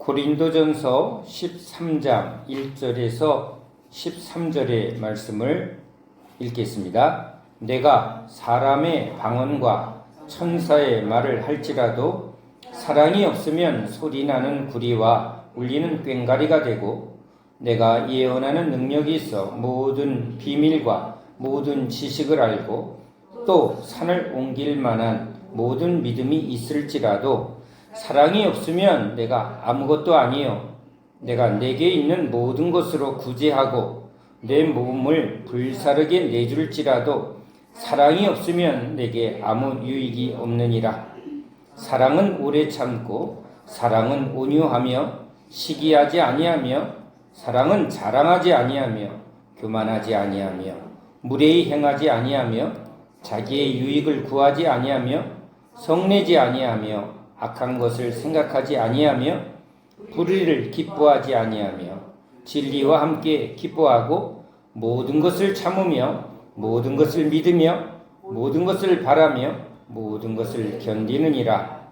고린도전서 13장 1절에서 13절의 말씀을 읽겠습니다. 내가 사람의 방언과 천사의 말을 할지라도 사랑이 없으면 소리나는 구리와 울리는 꽹과리가 되고, 내가 예언하는 능력이 있어 모든 비밀과 모든 지식을 알고 또 산을 옮길 만한 모든 믿음이 있을지라도 사랑이 없으면 내가 아무것도 아니요, 내가 내게 있는 모든 것으로 구제하고 내 몸을 불사르게 내줄지라도 사랑이 없으면 내게 아무 유익이 없느니라. 사랑은 오래 참고 사랑은 온유하며 시기하지 아니하며 사랑은 자랑하지 아니하며 교만하지 아니하며 무례히 행하지 아니하며 자기의 유익을 구하지 아니하며 성내지 아니하며 악한 것을 생각하지 아니하며 불의를 기뻐하지 아니하며 진리와 함께 기뻐하고 모든 것을 참으며 모든 것을 믿으며 모든 것을 바라며 모든 것을 견디느니라.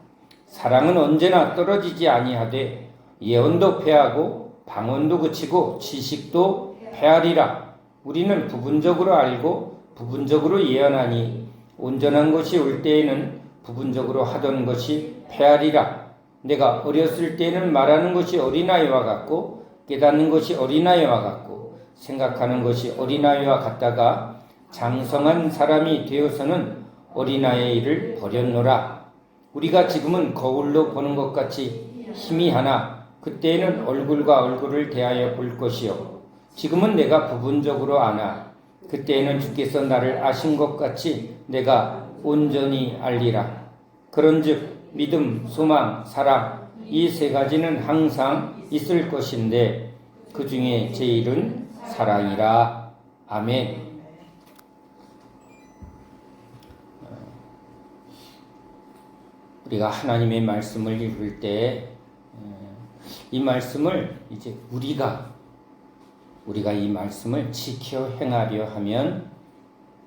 사랑은 언제나 떨어지지 아니하되 예언도 패하고 방언도 그치고 지식도 패하리라. 우리는 부분적으로 알고 부분적으로 예언하니 온전한 것이 올 때에는 부분적으로 하던 것이 패하리라. 내가 어렸을 때에는 말하는 것이 어린아이와 같고 깨닫는 것이 어린아이와 같고 생각하는 것이 어린아이와 같다가 장성한 사람이 되어서는 어린아이의 일을 버렸노라. 우리가 지금은 거울로 보는 것 같이 희미하나 그때에는 얼굴과 얼굴을 대하여 볼 것이요, 지금은 내가 부분적으로 아나 그때에는 주께서 나를 아신 것 같이 내가 온전히 알리라. 그런즉 믿음, 소망, 사랑 이 세 가지는 항상 있을 것인데 그 중에 제일은 사랑이라. 아멘. 우리가 하나님의 말씀을 읽을 때 이 말씀을 이제 우리가 이 말씀을 지켜 행하려 하면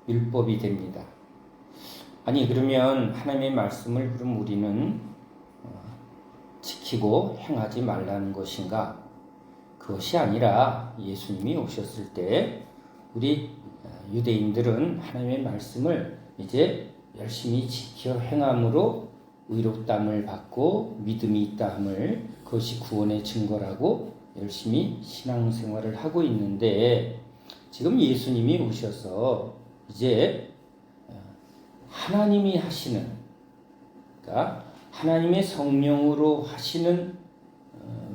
율법이 됩니다. 아니, 그러면 하나님의 말씀을 그럼 우리는 지키고 행하지 말라는 것인가? 그것이 아니라 예수님이 오셨을 때 우리 유대인들은 하나님의 말씀을 이제 열심히 지켜 행함으로 의롭다함을 받고 믿음이 있다함을, 그것이 구원의 증거라고 열심히 신앙생활을 하고 있는데, 지금 예수님이 오셔서 이제 하나님이 하시는, 그러니까 하나님의 성령으로 하시는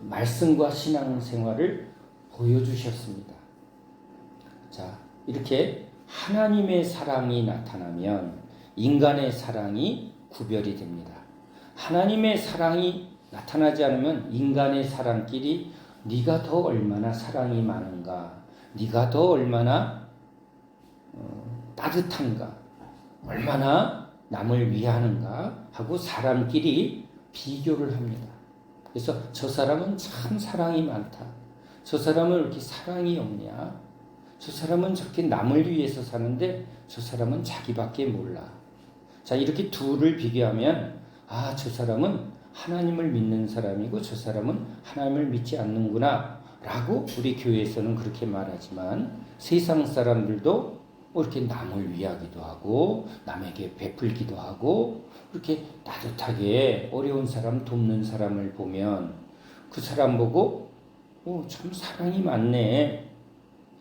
말씀과 신앙생활을 보여주셨습니다. 자, 이렇게 하나님의 사랑이 나타나면 인간의 사랑이 구별이 됩니다. 하나님의 사랑이 나타나지 않으면 인간의 사랑끼리 네가 더 얼마나 사랑이 많은가, 네가 더 얼마나 따뜻한가, 얼마나 남을 위하는가 하고 사람끼리 비교를 합니다. 그래서 저 사람은 참 사랑이 많다, 저 사람은 왜 이렇게 사랑이 없냐, 저 사람은 저렇게 남을 위해서 사는데 저 사람은 자기밖에 몰라. 자, 이렇게 둘을 비교하면 저 사람은 하나님을 믿는 사람이고 저 사람은 하나님을 믿지 않는구나 라고 우리 교회에서는 그렇게 말하지만, 세상 사람들도 이렇게 남을 위하기도 하고 남에게 베풀기도 하고 그렇게 따뜻하게 어려운 사람 돕는 사람을 보면 그 사람 보고 참 사랑이 많네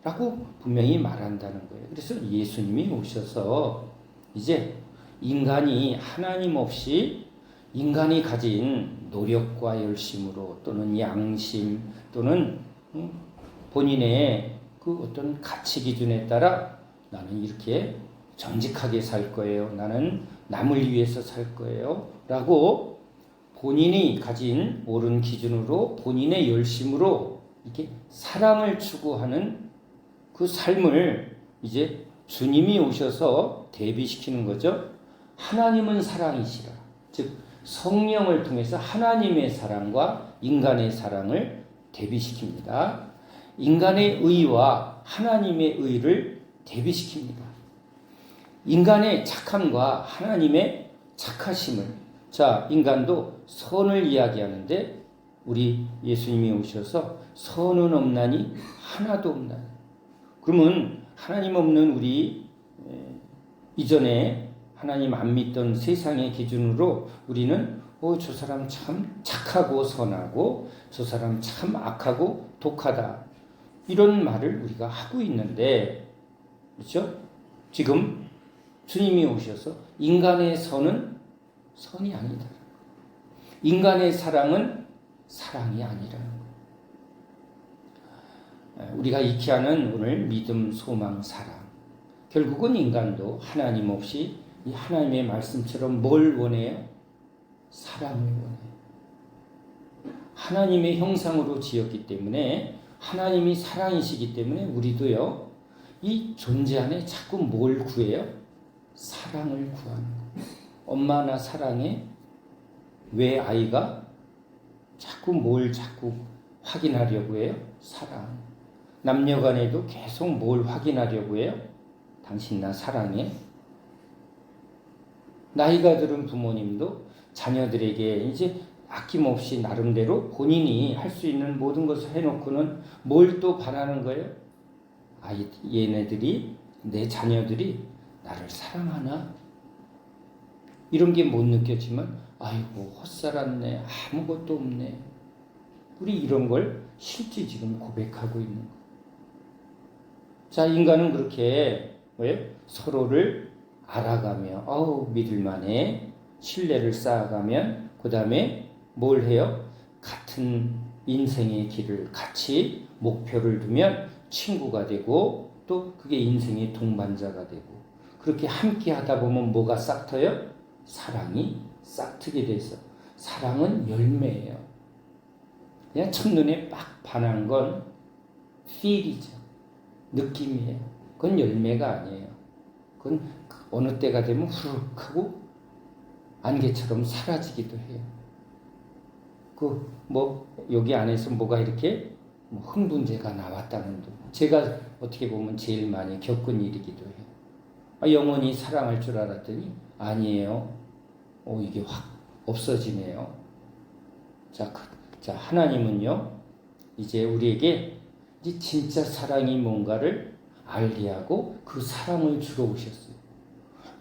라고 분명히 말한다는 거예요. 그래서 예수님이 오셔서 이제 인간이 하나님 없이 인간이 가진 노력과 열심으로 또는 양심 또는 본인의 그 어떤 가치 기준에 따라 나는 이렇게 정직하게 살 거예요, 나는 남을 위해서 살 거예요 라고 본인이 가진 옳은 기준으로 본인의 열심으로 이렇게 사랑을 추구하는 그 삶을 이제 주님이 오셔서 대비시키는 거죠. 하나님은 사랑이시라. 즉 성령을 통해서 하나님의 사랑과 인간의 사랑을 대비시킵니다. 인간의 의와 하나님의 의를 대비시킵니다. 인간의 착함과 하나님의 착하심을. 자, 인간도 선을 이야기하는데 우리 예수님이 오셔서 선은 없나니 하나도 없나니. 그러면 하나님 없는 우리 이전에 하나님 안 믿던 세상의 기준으로 우리는 저 사람 참 착하고 선하고 저 사람 참 악하고 독하다. 이런 말을 우리가 하고 있는데, 그렇죠? 지금 주님이 오셔서 인간의 선은 선이 아니다. 인간의 사랑은 사랑이 아니라는 거예요. 우리가 익히하는 오늘 믿음, 소망, 사랑. 결국은 인간도 하나님 없이 이 하나님의 말씀처럼 뭘 원해요? 사랑을 원해요. 하나님의 형상으로 지었기 때문에 하나님이 사랑이시기 때문에 우리도요. 이 존재 안에 자꾸 뭘 구해요? 사랑을 구하는 거예요. 엄마 나 사랑해? 왜 아이가 자꾸 확인하려고 해요? 사랑. 남녀 간에도 계속 뭘 확인하려고 해요? 당신 나 사랑해? 나이가 들은 부모님도 자녀들에게 이제 아낌없이 나름대로 본인이 할 수 있는 모든 것을 해놓고는 뭘 또 바라는 거예요? 얘네들이, 내 자녀들이 나를 사랑하나? 이런 게 못 느꼈지만, 아이고, 헛살았네. 아무것도 없네. 우리 이런 걸 실제 지금 고백하고 있는 거예요. 자, 인간은 그렇게, 왜? 서로를 알아가며, 믿을만해. 신뢰를 쌓아가면, 그 다음에 뭘 해요? 같은 인생의 길을 같이 목표를 두면 친구가 되고 또 그게 인생의 동반자가 되고 그렇게 함께 하다 보면 뭐가 싹트요? 사랑이 싹트게 돼서 사랑은 열매예요. 그냥 첫눈에 빡 반한 건 feel이죠. 느낌이에요. 그건 열매가 아니에요. 그건 어느 때가 되면 후룩 하고 안개처럼 사라지기도 해요. 여기 안에서 뭐가 이렇게 흥분제가 나왔다는 둥. 제가 어떻게 보면 제일 많이 겪은 일이기도 해요. 영원히 사랑할 줄 알았더니 아니에요. 이게 확 없어지네요. 자, 하나님은요, 이제 우리에게 이제 진짜 사랑이 뭔가를 알게 하고 그 사랑을 주러 오셨어요.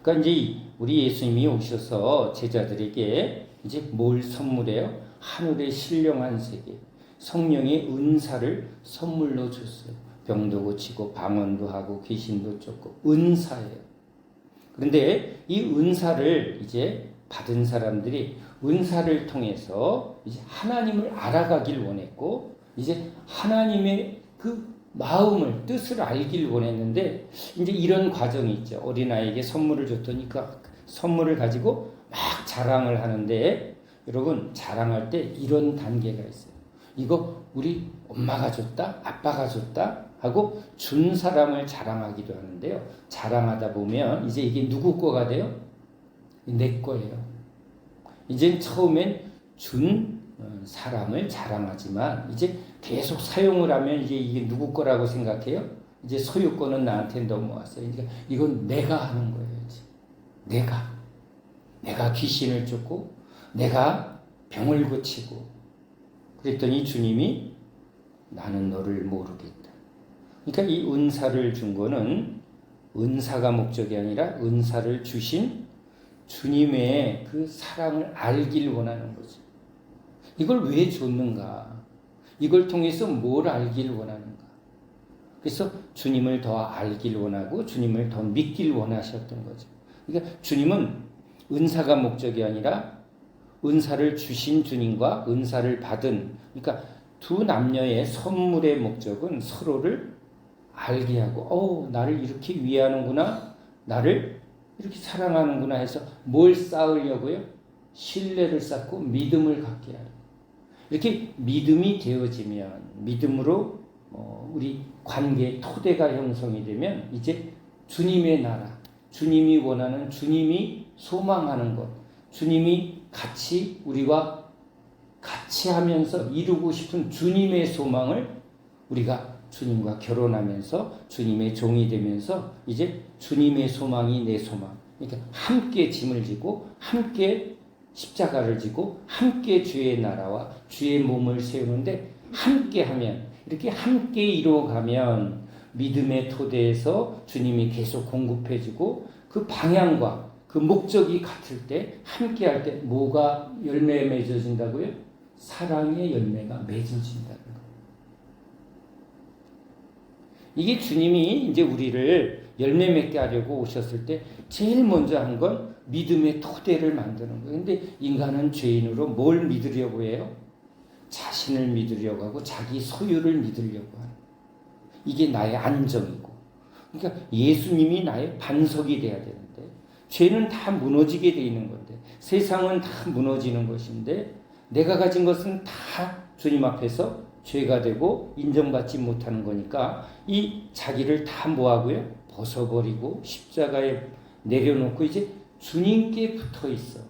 그러니까 이제 우리 예수님이 오셔서 제자들에게 이제 뭘 선물해요? 하늘의 신령한 세계, 성령의 은사를 선물로 줬어요. 병도 고치고 방언도 하고 귀신도 쫓고 은사예요. 그런데 이 은사를 이제 받은 사람들이 은사를 통해서 이제 하나님을 알아가길 원했고 이제 하나님의 그 마음을 뜻을 알길 원했는데 이제 이런 과정이 있죠. 어린아이에게 선물을 줬더니 그 선물을 가지고 막 자랑을 하는데 여러분 자랑할 때 이런 단계가 있어요. 이거 우리 엄마가 줬다, 아빠가 줬다 하고 준 사람을 자랑하기도 하는데요. 자랑하다 보면 이제 이게 누구 거가 돼요? 내 거예요. 이젠 처음엔 준 사람을 자랑하지만 이제 계속 사용을 하면 이게 누구 거라고 생각해요? 이제 소유권은 나한테 넘어왔어요. 그러니까 이건 내가 하는 거예요. 이제. 내가 귀신을 쫓고 내가 병을 고치고 그랬더니 주님이 나는 너를 모르겠다. 그러니까 이 은사를 준 거는 은사가 목적이 아니라 은사를 주신 주님의 그 사랑을 알길 원하는 거죠. 이걸 왜 줬는가? 이걸 통해서 뭘 알길 원하는가? 그래서 주님을 더 알길 원하고 주님을 더 믿길 원하셨던 거죠. 그러니까 주님은 은사가 목적이 아니라 은사를 주신 주님과 은사를 받은, 그러니까 두 남녀의 선물의 목적은 서로를 알게 하고, 나를 이렇게 위하는구나, 나를 이렇게 사랑하는구나 해서 뭘 쌓으려고요? 신뢰를 쌓고 믿음을 갖게 하는. 이렇게 믿음이 되어지면, 믿음으로 우리 관계의 토대가 형성이 되면 이제 주님의 나라, 주님이 원하는, 주님이 소망하는 것, 주님이 같이 우리와 같이 하면서 이루고 싶은 주님의 소망을 우리가 주님과 결혼하면서 주님의 종이 되면서 이제 주님의 소망이 내 소망. 그러니까 함께 짐을 지고 함께 십자가를 지고 함께 주의 나라와 주의 몸을 세우는데 함께하면 이렇게 함께 이루어가면 믿음의 토대에서 주님이 계속 공급해주고 그 방향과 그 목적이 같을 때 함께할 때 뭐가 열매 맺어진다고요? 사랑의 열매가 맺어진다는 거예요. 이게 주님이 이제 우리를 열매 맺게 하려고 오셨을 때 제일 먼저 한 건 믿음의 토대를 만드는 거예요. 근데 인간은 죄인으로 뭘 믿으려고 해요? 자신을 믿으려고 하고 자기 소유를 믿으려고 하는. 이게 나의 안정이고. 그러니까 예수님이 나의 반석이 돼야 되는데 죄는 다 무너지게 돼 있는 건데 세상은 다 무너지는 것인데 내가 가진 것은 다 주님 앞에서 죄가 되고 인정받지 못하는 거니까 이 자기를 다 뭐하고요? 벗어버리고 십자가에 내려놓고 이제 주님께 붙어 있어.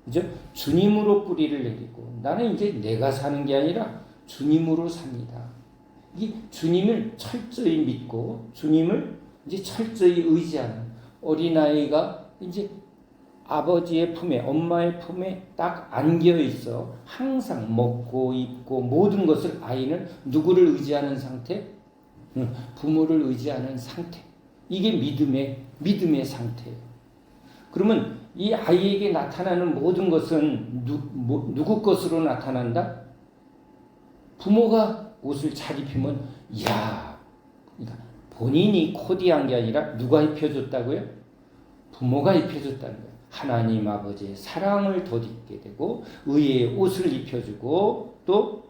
그죠? 주님으로 뿌리를 내리고 나는 이제 내가 사는 게 아니라 주님으로 삽니다. 이 주님을 철저히 믿고 주님을 이제 철저히 의지하는 어린아이가 이제 아버지의 품에 엄마의 품에 딱 안겨 있어 항상 먹고 입고 모든 것을 아이는 누구를 의지하는 상태? 부모를 의지하는 상태. 이게 믿음의 상태예요. 그러면 이 아이에게 나타나는 모든 것은 누구 것으로 나타난다? 부모가 옷을 잘 입히면 이야, 그러니까 본인이 코디한 게 아니라 누가 입혀줬다고요? 부모가 입혀줬다는 거예요. 하나님 아버지의 사랑을 덧입게 되고 의의 옷을 입혀주고 또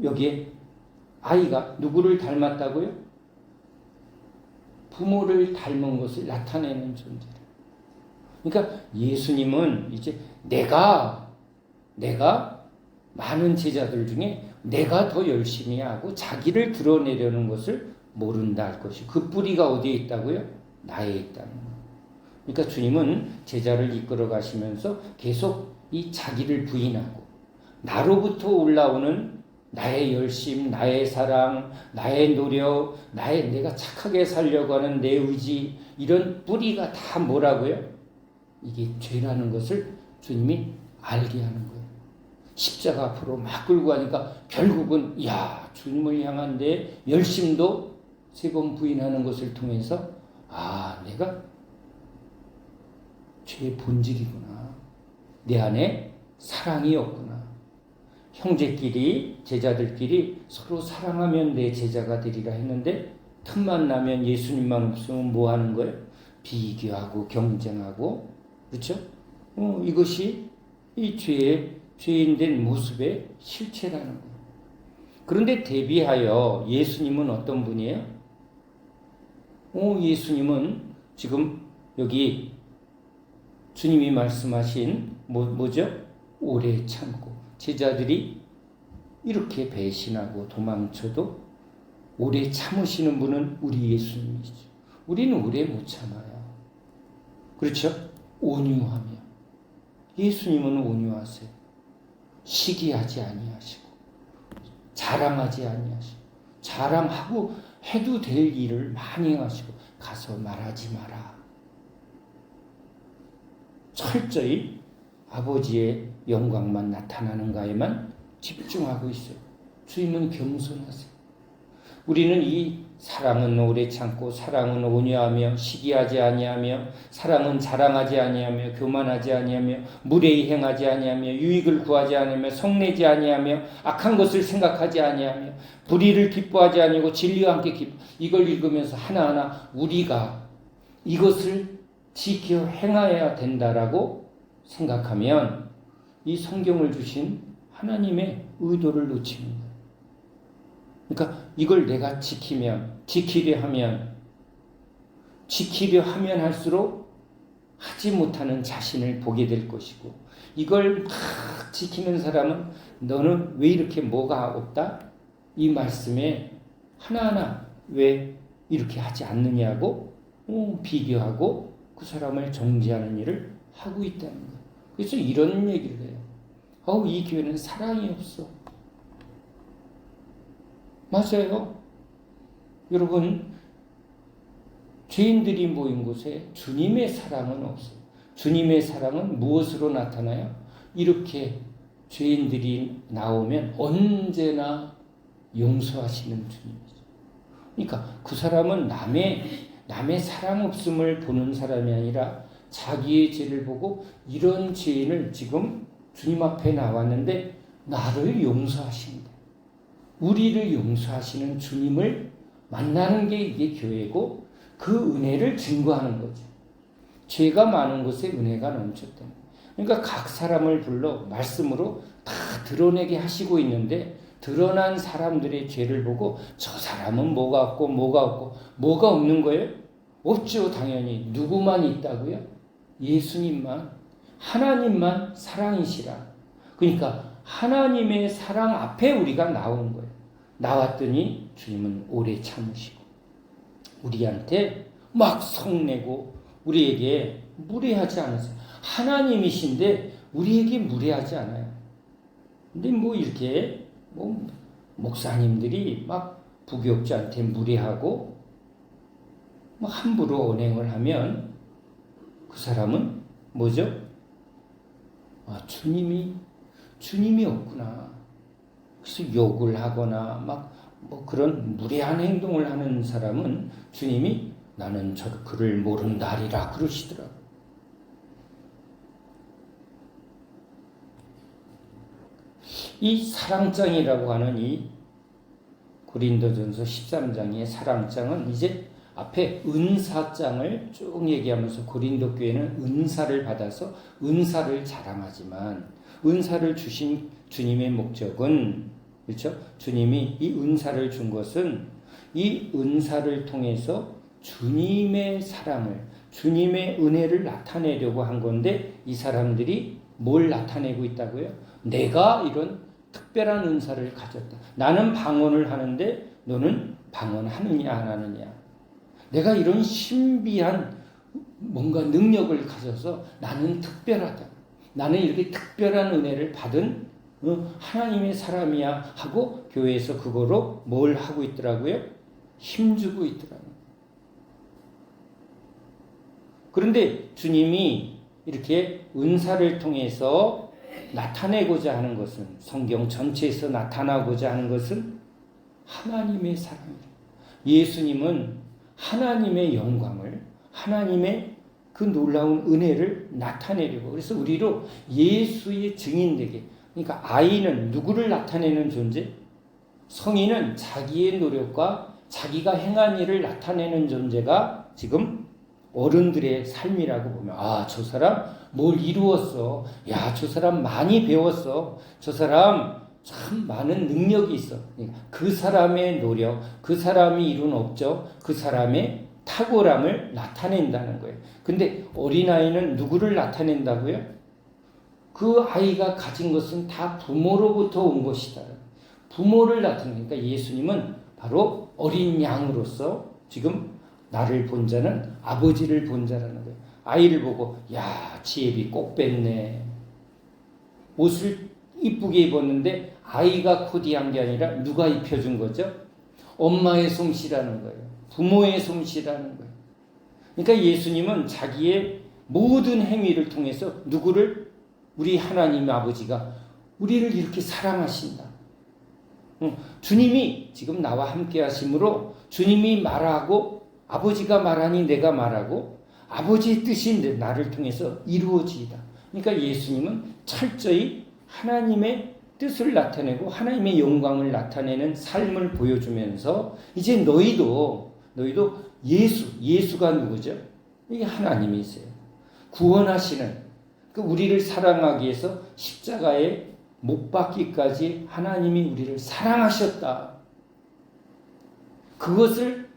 여기에 아이가 누구를 닮았다고요? 부모를 닮은 것을 나타내는 존재다. 그러니까 예수님은 이제 내가 많은 제자들 중에 내가 더 열심히 하고 자기를 드러내려는 것을 모른다 할 것이 그 뿌리가 어디에 있다고요? 나에 있다는 거예요. 그러니까 주님은 제자를 이끌어 가시면서 계속 이 자기를 부인하고 나로부터 올라오는 나의 열심, 나의 사랑, 나의 노력, 내가 착하게 살려고 하는 내 의지 이런 뿌리가 다 뭐라고요? 이게 죄라는 것을 주님이 알게 하는 거예요. 십자가 앞으로 막 끌고 가니까 결국은 주님을 향한 내 열심도 3번 부인하는 것을 통해서 내가 죄의 본질이구나. 내 안에 사랑이 없구나. 형제끼리 제자들끼리 서로 사랑하면 내 제자가 되리라 했는데 틈만 나면 예수님만 없으면 뭐 하는 거예요? 비교하고 경쟁하고 그렇죠? 이것이 이 죄인된 모습의 실체라는 거예요. 그런데 대비하여 예수님은 어떤 분이에요? 예수님은 지금 여기 주님이 말씀하신 뭐죠? 오래 참고 제자들이 이렇게 배신하고 도망쳐도 오래 참으시는 분은 우리 예수님이시죠. 우리는 오래 못 참아요. 그렇죠? 온유하며 예수님은 온유하세요. 시기하지 아니하시고 자랑하지 아니하시고 자랑하고 해도 될 일을 많이 하시고 가서 말하지 마라. 철저히 아버지의 영광만 나타나는가에만 집중하고 있어요. 주님은 겸손하세요. 우리는 이 사랑은 오래 참고 사랑은 온유하며 시기하지 아니하며 사랑은 자랑하지 아니하며 교만하지 아니하며 무례히 행하지 아니하며 유익을 구하지 아니하며 성내지 아니하며 악한 것을 생각하지 아니하며 불의를 기뻐하지 아니하고 진리와 함께 이걸 읽으면서 하나하나 우리가 이것을 지켜 행하여야 된다라고 생각하면 이 성경을 주신 하나님의 의도를 놓치는 거예요. 그러니까 이걸 내가 지키려 하면 할수록 하지 못하는 자신을 보게 될 것이고 이걸 막 지키는 사람은 너는 왜 이렇게 뭐가 없다? 이 말씀에 하나하나 왜 이렇게 하지 않느냐고 비교하고 그 사람을 정죄하는 일을 하고 있다는 거예요. 그래서 이런 얘기를 해요. 이 교회는 사랑이 없어. 맞아요. 여러분, 죄인들이 모인 곳에 주님의 사랑은 없어요. 주님의 사랑은 무엇으로 나타나요? 이렇게 죄인들이 나오면 언제나 용서하시는 주님이죠. 그러니까 그 사람은 남의 사랑 없음을 보는 사람이 아니라 자기의 죄를 보고 이런 죄인을 지금 주님 앞에 나왔는데 나를 용서하신다. 우리를 용서하시는 주님을 만나는 게 이게 교회고 그 은혜를 증거하는 거죠. 죄가 많은 곳에 은혜가 넘쳤다. 그러니까 각 사람을 불러 말씀으로 다 드러내게 하시고 있는데 드러난 사람들의 죄를 보고 저 사람은 뭐가 없고 뭐가 없는 거예요? 없죠. 당연히. 누구만 있다고요? 예수님만, 하나님만 사랑이시라. 그러니까 하나님의 사랑 앞에 우리가 나온 거예요. 나왔더니 주님은 오래 참으시고 우리한테 막 성내고 우리에게 무례하지 않으세요. 하나님이신데 우리에게 무례하지 않아요. 근데 이렇게 목사님들이 막 부교육자한테 무례하고 함부로 언행을 하면 그 사람은 뭐죠? 주님이 없구나. 그래서 욕을 하거나 그런 무례한 행동을 하는 사람은 주님이 나는 그를 모른다리라 그러시더라고요. 이 사랑장이라고 하는 이 고린도전서 13장의 사랑장은 이제 앞에 은사장을 쭉 얘기하면서 고린도 교회는 은사를 받아서 은사를 자랑하지만 은사를 주신 주님의 목적은 그렇죠? 주님이 이 은사를 준 것은 이 은사를 통해서 주님의 사랑을 주님의 은혜를 나타내려고 한 건데 이 사람들이 뭘 나타내고 있다고요? 내가 이런 특별한 은사를 가졌다. 나는 방언을 하는데 너는 방언하느냐 안 하느냐. 내가 이런 신비한 뭔가 능력을 가져서 나는 특별하다. 나는 이렇게 특별한 은혜를 받은 하나님의 사람이야 하고 교회에서 그거로 뭘 하고 있더라고요? 힘주고 있더라고요. 그런데 주님이 이렇게 은사를 통해서 나타내고자 하는 것은 성경 전체에서 나타나고자 하는 것은 하나님의 사랑이다. 예수님은 하나님의 영광을 하나님의 그 놀라운 은혜를 나타내려고 그래서 우리로 예수의 증인되게 그러니까 아이는 누구를 나타내는 존재? 성인은 자기의 노력과 자기가 행한 일을 나타내는 존재가 지금 어른들의 삶이라고 보면 저 사람 뭘 이루었어. 야, 저 사람 많이 배웠어. 저 사람 참 많은 능력이 있어. 그 사람의 노력, 그 사람이 이룬 업적, 그 사람의 탁월함을 나타낸다는 거예요. 근데 어린아이는 누구를 나타낸다고요? 그 아이가 가진 것은 다 부모로부터 온 것이다. 부모를 나타내니까 예수님은 바로 어린 양으로서 지금 나를 본 자는 아버지를 본 자라는 거예요. 아이를 보고 야, 지혜비 꼭 뺐네. 옷을 이쁘게 입었는데 아이가 코디한 게 아니라 누가 입혀준 거죠? 엄마의 솜씨라는 거예요. 부모의 솜씨라는 거예요. 그러니까 예수님은 자기의 모든 행위를 통해서 누구를? 우리 하나님 아버지가 우리를 이렇게 사랑하신다. 주님이 지금 나와 함께 하심으로 주님이 말하고 아버지가 말하니 내가 말하고 아버지의 뜻이 나를 통해서 이루어지이다. 그러니까 예수님은 철저히 하나님의 뜻을 나타내고 하나님의 영광을 나타내는 삶을 보여주면서 이제 너희도 예수가 누구죠? 이게 하나님이세요. 구원하시는 우리를 사랑하기 위해서 십자가에 못 박기까지 하나님이 우리를 사랑하셨다. 그것을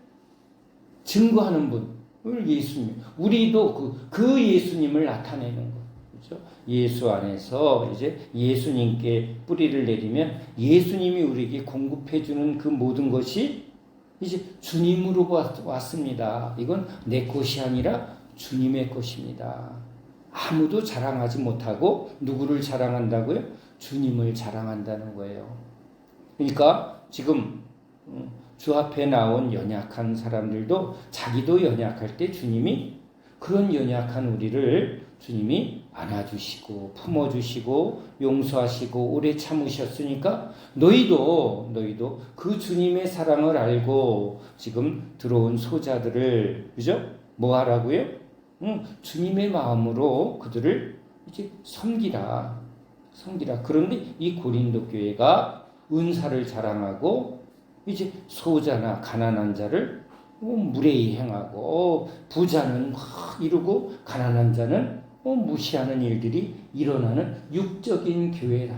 증거하는 분을 예수님. 우리도 그 예수님을 나타내는 것. 그렇죠? 예수 안에서 이제 예수님께 뿌리를 내리면 예수님이 우리에게 공급해주는 그 모든 것이 이제 주님으로 왔습니다. 이건 내 것이 아니라 주님의 것입니다. 아무도 자랑하지 못하고 누구를 자랑한다고요? 주님을 자랑한다는 거예요. 그러니까 지금 주 앞에 나온 연약한 사람들도 자기도 연약할 때 주님이 그런 연약한 우리를 주님이 안아주시고 품어주시고 용서하시고 오래 참으셨으니까 너희도 그 주님의 사랑을 알고 지금 들어온 소자들을 그죠? 뭐 하라고요? 주님의 마음으로 그들을 이제 섬기라. 그런데 이 고린도 교회가 은사를 자랑하고 이제 소자나 가난한 자를 무례히 행하고 부자는 막 이루고 가난한 자는 무시하는 일들이 일어나는 육적인 교회라.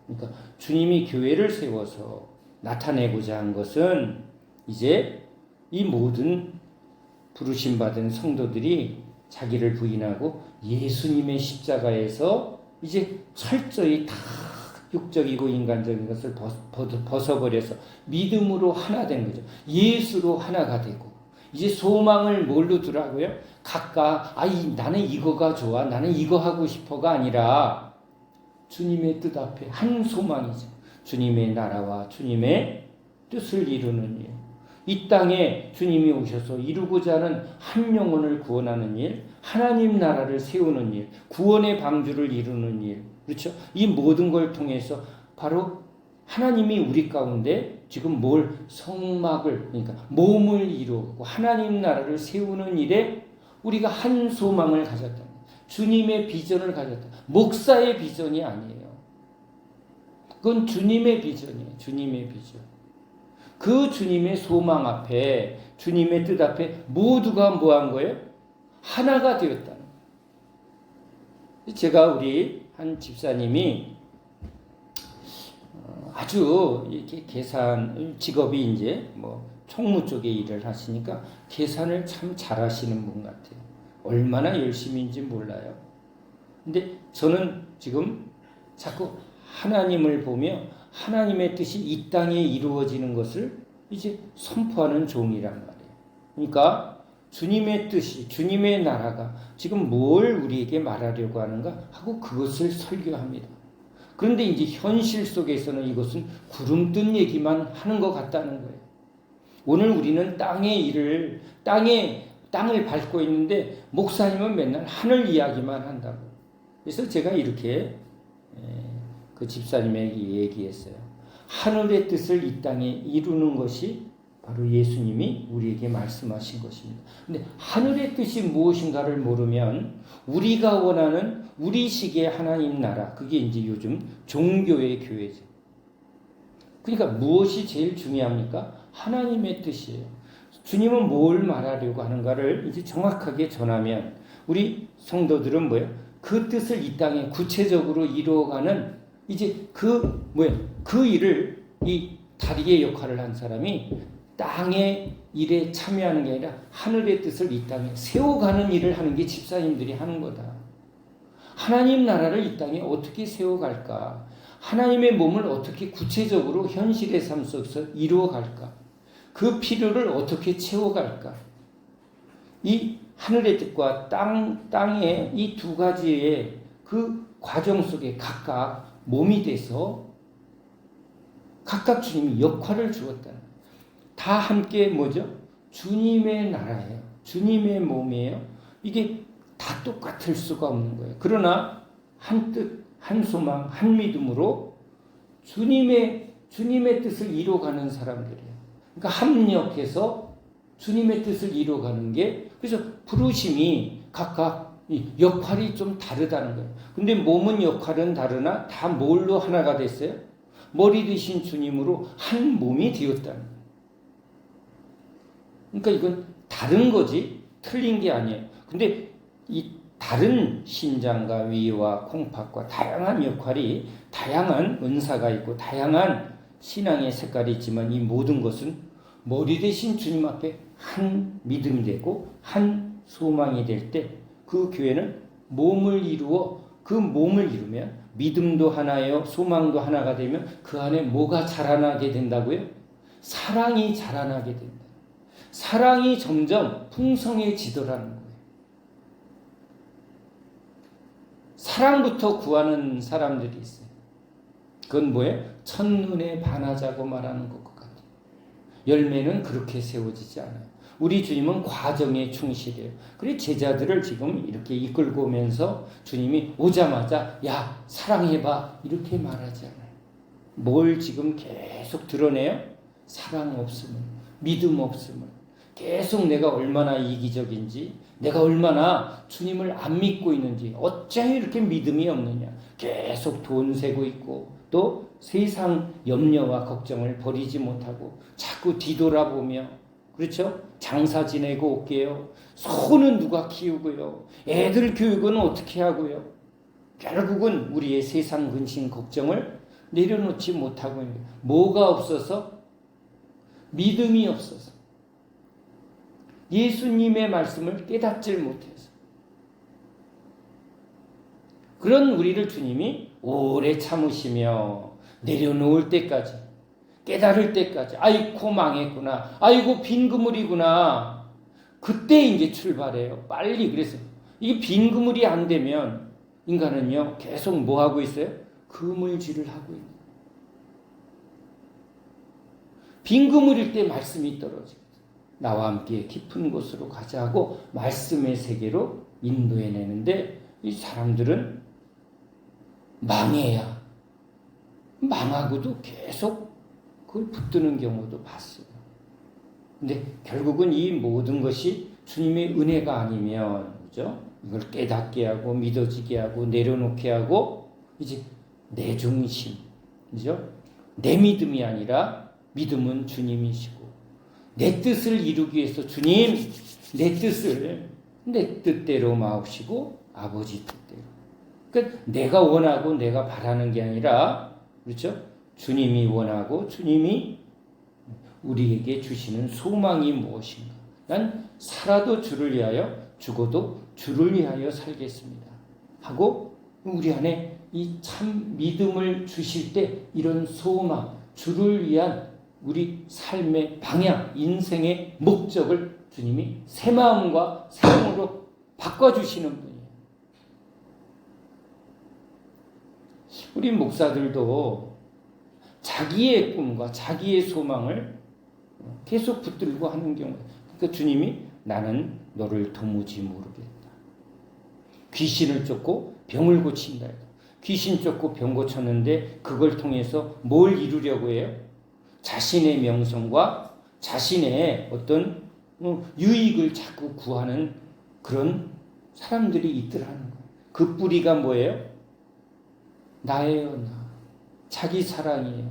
그러니까 주님이 교회를 세워서 나타내고자 한 것은 이제 이 모든 부르심 받은 성도들이 자기를 부인하고 예수님의 십자가에서 이제 철저히 다 육적이고 인간적인 것을 벗어버려서 믿음으로 하나 된 거죠. 예수로 하나가 되고 이제 소망을 뭘로 두라고요? 각각 나는 이거가 좋아, 나는 이거 하고 싶어가 아니라 주님의 뜻 앞에 한 소망이죠. 주님의 나라와 주님의 뜻을 이루는 일. 이 땅에 주님이 오셔서 이루고자 하는 한 영혼을 구원하는 일, 하나님 나라를 세우는 일, 구원의 방주를 이루는 일. 그렇죠? 이 모든 걸 통해서 바로 하나님이 우리 가운데 지금 성막을, 그러니까 몸을 이루고 하나님 나라를 세우는 일에 우리가 한 소망을 가졌다. 주님의 비전을 가졌다. 목사의 비전이 아니에요. 그건 주님의 비전이에요. 주님의 비전. 그 주님의 소망 앞에, 주님의 뜻 앞에 모두가 뭐 한 거예요? 하나가 되었다. 제가 우리 한 집사님이 아주 이렇게 계산, 직업이 이제 총무 쪽에 일을 하시니까 계산을 참 잘하시는 분 같아요. 얼마나 열심인지 몰라요. 근데 저는 지금 자꾸 하나님을 보며 하나님의 뜻이 이 땅에 이루어지는 것을 이제 선포하는 종이란 말이에요. 그러니까 주님의 뜻이, 주님의 나라가 지금 뭘 우리에게 말하려고 하는가 하고 그것을 설교합니다. 그런데 이제 현실 속에서는 이것은 구름 뜬 얘기만 하는 것 같다는 거예요. 오늘 우리는 땅을 밟고 있는데 목사님은 맨날 하늘 이야기만 한다고. 그래서 제가 이렇게 그 집사님에게 얘기했어요. 하늘의 뜻을 이 땅에 이루는 것이 바로 예수님이 우리에게 말씀하신 것입니다. 근데 하늘의 뜻이 무엇인가를 모르면 우리가 원하는 우리식의 하나님 나라, 그게 이제 요즘 종교의 교회죠. 그러니까 무엇이 제일 중요합니까? 하나님의 뜻이에요. 주님은 뭘 말하려고 하는가를 이제 정확하게 전하면 우리 성도들은 그 뜻을 이 땅에 구체적으로 이루어가는 이제 그 일을, 이 다리의 역할을 한 사람이 땅의 일에 참여하는 게 아니라 하늘의 뜻을 이 땅에 세워가는 일을 하는 게 집사님들이 하는 거다. 하나님 나라를 이 땅에 어떻게 세워갈까? 하나님의 몸을 어떻게 구체적으로 현실의 삶 속에서 이루어갈까? 그 필요를 어떻게 채워갈까? 이 하늘의 뜻과 땅의 이 두 가지의 그 과정 속에 각각 몸이 돼서 각각 주님이 역할을 주었다. 다 함께 주님의 나라예요. 주님의 몸이에요. 이게 다 똑같을 수가 없는 거예요. 그러나 한 뜻, 한 소망, 한 믿음으로 주님의 뜻을 이루어가는 사람들이에요. 그러니까 합력해서 주님의 뜻을 이루어가는 게, 그래서 부르심이 각각 역할이 좀 다르다는 거예요. 근데 몸은 역할은 다르나 다 뭘로 하나가 됐어요? 머리 되신 주님으로 한 몸이 되었다는 거예요. 그러니까 이건 다른 거지 틀린 게 아니에요. 근데 이 다른 심장과 위와 콩팥과 다양한 역할이, 다양한 은사가 있고 다양한 신앙의 색깔이 있지만 이 모든 것은 머리 대신 주님 앞에 한 믿음이 되고 한 소망이 될 때 그 교회는 몸을 이루어, 그 몸을 이루면 믿음도 하나예요. 소망도 하나가 되면 그 안에 뭐가 자라나게 된다고요? 사랑이 자라나게 된다. 사랑이 점점 풍성해지더라는 거예요. 사랑부터 구하는 사람들이 있어요. 그건 뭐예요? 첫눈에 반하자고 말하는 것 같아요. 열매는 그렇게 세워지지 않아요. 우리 주님은 과정에 충실해요. 그래 제자들을 지금 이렇게 이끌고 오면서 주님이 오자마자 야 사랑해봐 이렇게 말하지 않아요. 뭘 지금 계속 드러내요? 사랑 없음을, 믿음 없음을. 계속 내가 얼마나 이기적인지, 내가 얼마나 주님을 안 믿고 있는지, 어찌 이렇게 믿음이 없느냐. 계속 돈 세고 있고 또 세상 염려와 걱정을 버리지 못하고 자꾸 뒤돌아보며, 그렇죠? 장사 지내고 올게요. 소는 누가 키우고요. 애들 교육은 어떻게 하고요. 결국은 우리의 세상 근심 걱정을 내려놓지 못하고 있는 거예요. 뭐가 없어서? 믿음이 없어서. 예수님의 말씀을 깨닫질 못해서. 그런 우리를 주님이 오래 참으시며 내려놓을 때까지, 깨달을 때까지, 아이고 망했구나, 아이고 빈 그물이구나, 그때 이제 출발해요. 빨리. 그래서 이게 빈 그물이 안 되면 인간은요 계속 뭐 하고 있어요? 그물질을 하고 있는. 빈 그물일 때 말씀이 떨어집니다. 나와 함께 깊은 곳으로 가자고 말씀의 세계로 인도해내는데, 이 사람들은 망해야 망하고도 계속 그걸 붙드는 경우도 봤어요. 근데 결국은 이 모든 것이 주님의 은혜가 아니면, 그죠? 이걸 깨닫게 하고 믿어지게 하고 내려놓게 하고, 이제 내 중심, 그죠? 내 믿음이 아니라 믿음은 주님이시고, 내 뜻을 이루기 위해서 주님, 내 뜻을 내 뜻대로 마옵시고 아버지 뜻대로. 그러니까 내가 원하고 내가 바라는 게 아니라, 그렇죠? 주님이 원하고 주님이 우리에게 주시는 소망이 무엇인가. 난 살아도 주를 위하여, 죽어도 주를 위하여 살겠습니다 하고, 우리 안에 이 참 믿음을 주실 때 이런 소망, 주를 위한 우리 삶의 방향, 인생의 목적을 주님이 새 마음과 새 몸으로 바꿔주시는 분이에요. 우리 목사들도 자기의 꿈과 자기의 소망을 계속 붙들고 하는 경우에, 그러니까 주님이 나는 너를 도무지 모르겠다. 귀신을 쫓고 병을 고친다. 귀신 쫓고 병 고쳤는데 그걸 통해서 뭘 이루려고 해요? 자신의 명성과 자신의 어떤 유익을 자꾸 구하는 그런 사람들이 있더라는 거예요. 그 뿌리가 뭐예요? 나예요, 나. 자기 사랑이에요.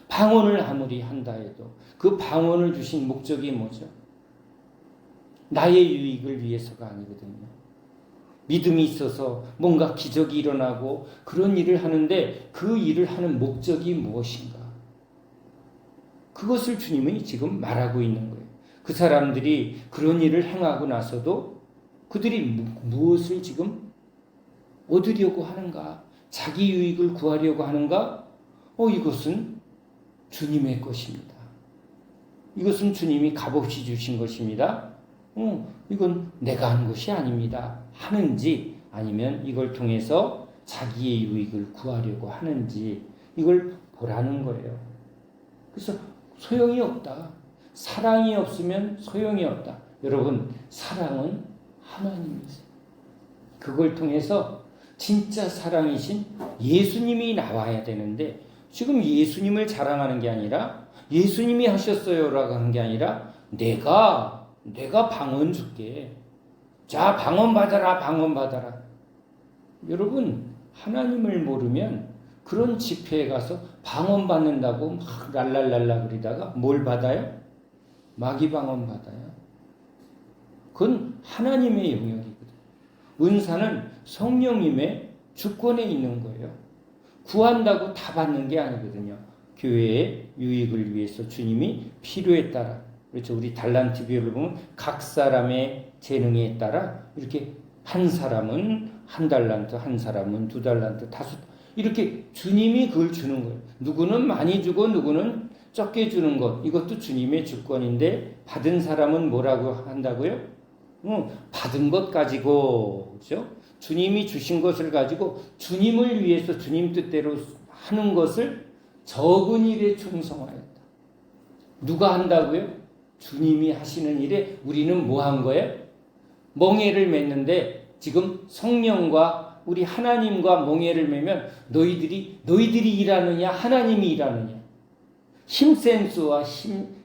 방언을 아무리 한다 해도 그 방언을 주신 목적이 뭐죠? 나의 유익을 위해서가 아니거든요. 믿음이 있어서 뭔가 기적이 일어나고 그런 일을 하는데 그 일을 하는 목적이 무엇인가? 그것을 주님이 지금 말하고 있는 거예요. 그 사람들이 그런 일을 행하고 나서도 그들이 무엇을 지금 얻으려고 하는가? 자기 유익을 구하려고 하는가? 이것은 주님의 것입니다. 이것은 주님이 값없이 주신 것입니다. 이건 내가 한 것이 아닙니다. 하는지, 아니면 이걸 통해서 자기의 유익을 구하려고 하는지, 이걸 보라는 거예요. 그래서 소용이 없다. 사랑이 없으면 소용이 없다. 여러분, 사랑은 하나님이세요. 그걸 통해서 진짜 사랑이신 예수님이 나와야 되는데, 지금 예수님을 자랑하는 게 아니라 예수님이 하셨어요라고 하는 게 아니라 내가 방언 줄게. 자, 방언 받아라, 방언 받아라. 여러분, 하나님을 모르면 그런 집회에 가서 방언 받는다고 막 랄랄랄라 그러다가 뭘 받아요? 마귀 방언 받아요. 그건 하나님의 영역이거든요. 은사는 성령님의 주권에 있는 거예요. 구한다고 다 받는 게 아니거든요. 교회의 유익을 위해서 주님이 필요에 따라, 그렇죠. 우리 달란트 비율을 보면 각 사람의 재능에 따라 이렇게 한 사람은 한 달란트, 한 사람은 두 달란트, 다섯, 이렇게 주님이 그걸 주는 거예요. 누구는 많이 주고 누구는 적게 주는 것, 이것도 주님의 주권인데, 받은 사람은 뭐라고 한다고요? 받은 것 가지고, 그렇죠? 주님이 주신 것을 가지고 주님을 위해서 주님 뜻대로 하는 것을 적은 일에 충성하였다. 누가 한다고요? 주님이 하시는 일에 우리는 뭐 한 거예요? 멍에를 맺는데 지금 성령과 우리 하나님과 멍에를 매면 너희들이 일하느냐 하나님이 일하느냐. 힘센 소와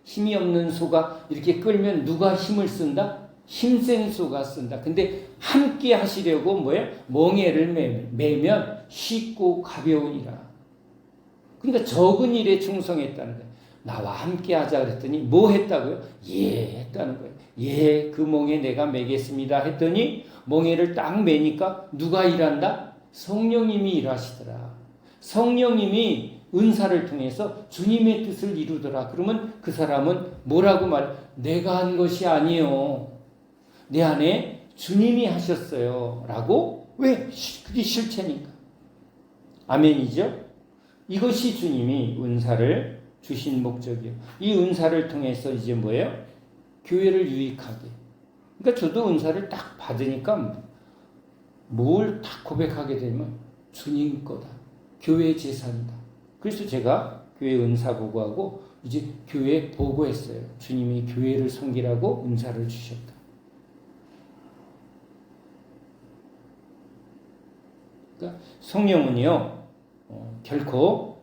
힘이 없는 소가 이렇게 끌면 누가 힘을 쓴다? 힘센 소가 쓴다. 근데 함께 하시려고 뭐예요? 멍에를 매면 쉽고 가벼우니라. 그러니까 적은 일에 충성했다는 거예요. 나와 함께 하자 그랬더니 뭐 했다고요? 예 했다는 거예요. 예, 그 멍에 내가 매겠습니다 했더니 멍에를 딱 매니까 누가 일한다? 성령님이 일하시더라. 성령님이 은사를 통해서 주님의 뜻을 이루더라. 그러면 그 사람은 뭐라고 말해? 내가 한 것이 아니요. 내 안에 주님이 하셨어요. 라고? 왜? 그게 실체니까. 아멘이죠? 이것이 주님이 은사를 주신 목적이에요. 이 은사를 통해서 이제 뭐예요? 교회를 유익하게. 그러니까 저도 은사를 딱 받으니까 뭘 딱 고백하게 되면 주님 거다. 교회 재산이다. 그래서 제가 교회 은사 보고하고 이제 교회 보고했어요. 주님이 교회를 섬기라고 은사를 주셨다. 그러니까 성령은요, 결코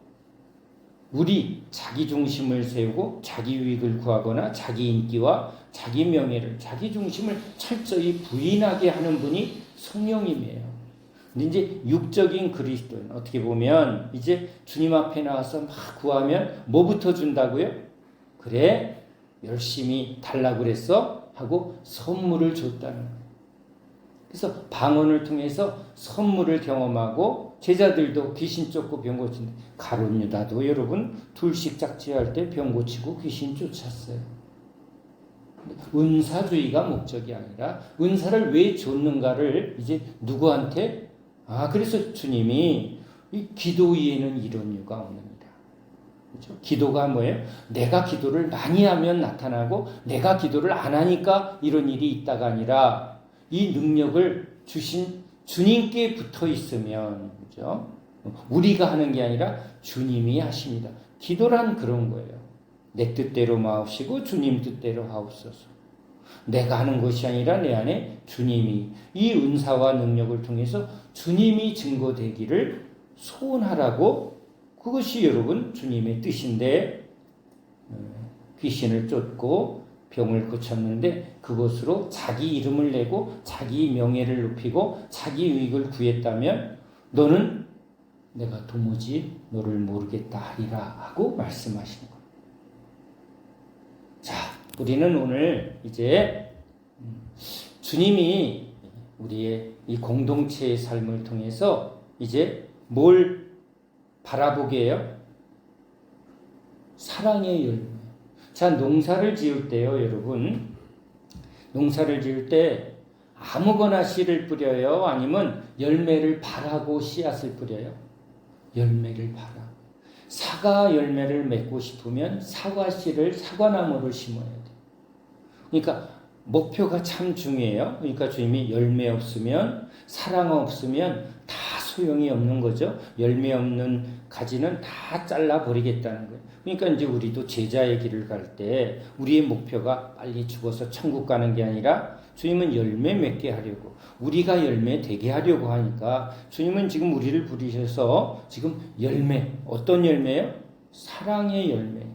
우리 자기 중심을 세우고 자기 유익을 구하거나 자기 인기와 자기 명예를, 자기 중심을 철저히 부인하게 하는 분이 성령님이에요. 근데 이제 육적인 그리스도인, 어떻게 보면 이제 주님 앞에 나와서 막 구하면 뭐부터 준다고요? 그래, 열심히 달라고 그랬어? 하고 선물을 줬다는 거예요. 그래서 방언을 통해서 선물을 경험하고 제자들도 귀신 쫓고 병 고친다. 가룟 유다도 여러분 둘씩 짝지어할 때 병 고치고 귀신 쫓았어요. 은사주의가 목적이 아니라 은사를 왜 줬는가를 이제 누구한테? 그래서 주님이 이 기도 위에는 이런 이유가 없습니다. 그렇죠? 기도가 뭐예요? 내가 기도를 많이 하면 나타나고 내가 기도를 안 하니까 이런 일이 있다가 아니라 이 능력을 주신 주님께 붙어 있으면, 그죠? 우리가 하는 게 아니라 주님이 하십니다. 기도란 그런 거예요. 내 뜻대로 마옵시고 주님 뜻대로 하옵소서. 내가 하는 것이 아니라 내 안에 주님이, 이 은사와 능력을 통해서 주님이 증거되기를 소원하라고, 그것이 여러분 주님의 뜻인데, 귀신을 쫓고 병을 고쳤는데 그것으로 자기 이름을 내고 자기 명예를 높이고 자기 유익을 구했다면 너는 내가 도무지 너를 모르겠다 하리라 하고 말씀하시는 겁니다. 자, 우리는 오늘 이제 주님이 우리의 이 공동체의 삶을 통해서 이제 뭘 바라보게 해요? 사랑의 열매. 자, 농사를 지을 때요, 여러분. 농사를 지을 때 아무거나 씨를 뿌려요? 아니면 열매를 바라고 씨앗을 뿌려요? 열매를 바라. 사과 열매를 맺고 싶으면 사과 씨를 사과나무를 심어야 돼. 그러니까 목표가 참 중요해요. 그러니까 주님이 열매 없으면, 사랑 없으면 다 소용이 없는 거죠. 열매 없는 가지는 다 잘라버리겠다는 거예요. 그러니까 이제 우리도 제자의 길을 갈 때 우리의 목표가 빨리 죽어서 천국 가는 게 아니라 주님은 열매 맺게 하려고, 우리가 열매 되게 하려고 하니까 주님은 지금 우리를 부르셔서 지금 열매, 어떤 열매예요? 사랑의 열매.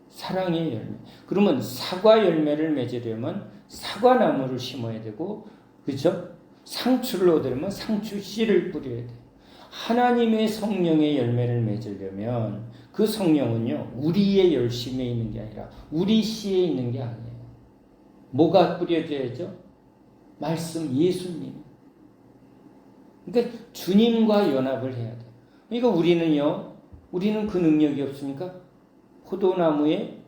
사랑의 열매. 그러면 사과 열매를 맺으려면 사과나무를 심어야 되고, 그렇죠? 상추를 얻으려면 상추 씨를 뿌려야 돼. 하나님의 성령의 열매를 맺으려면 그 성령은요, 우리의 열심에 있는 게 아니라 우리 씨에 있는 게 아니에요. 뭐가 뿌려져야죠? 말씀, 예수님. 그러니까 주님과 연합을 해야 돼요. 그러니까 우리는 그 능력이 없으니까 포도나무에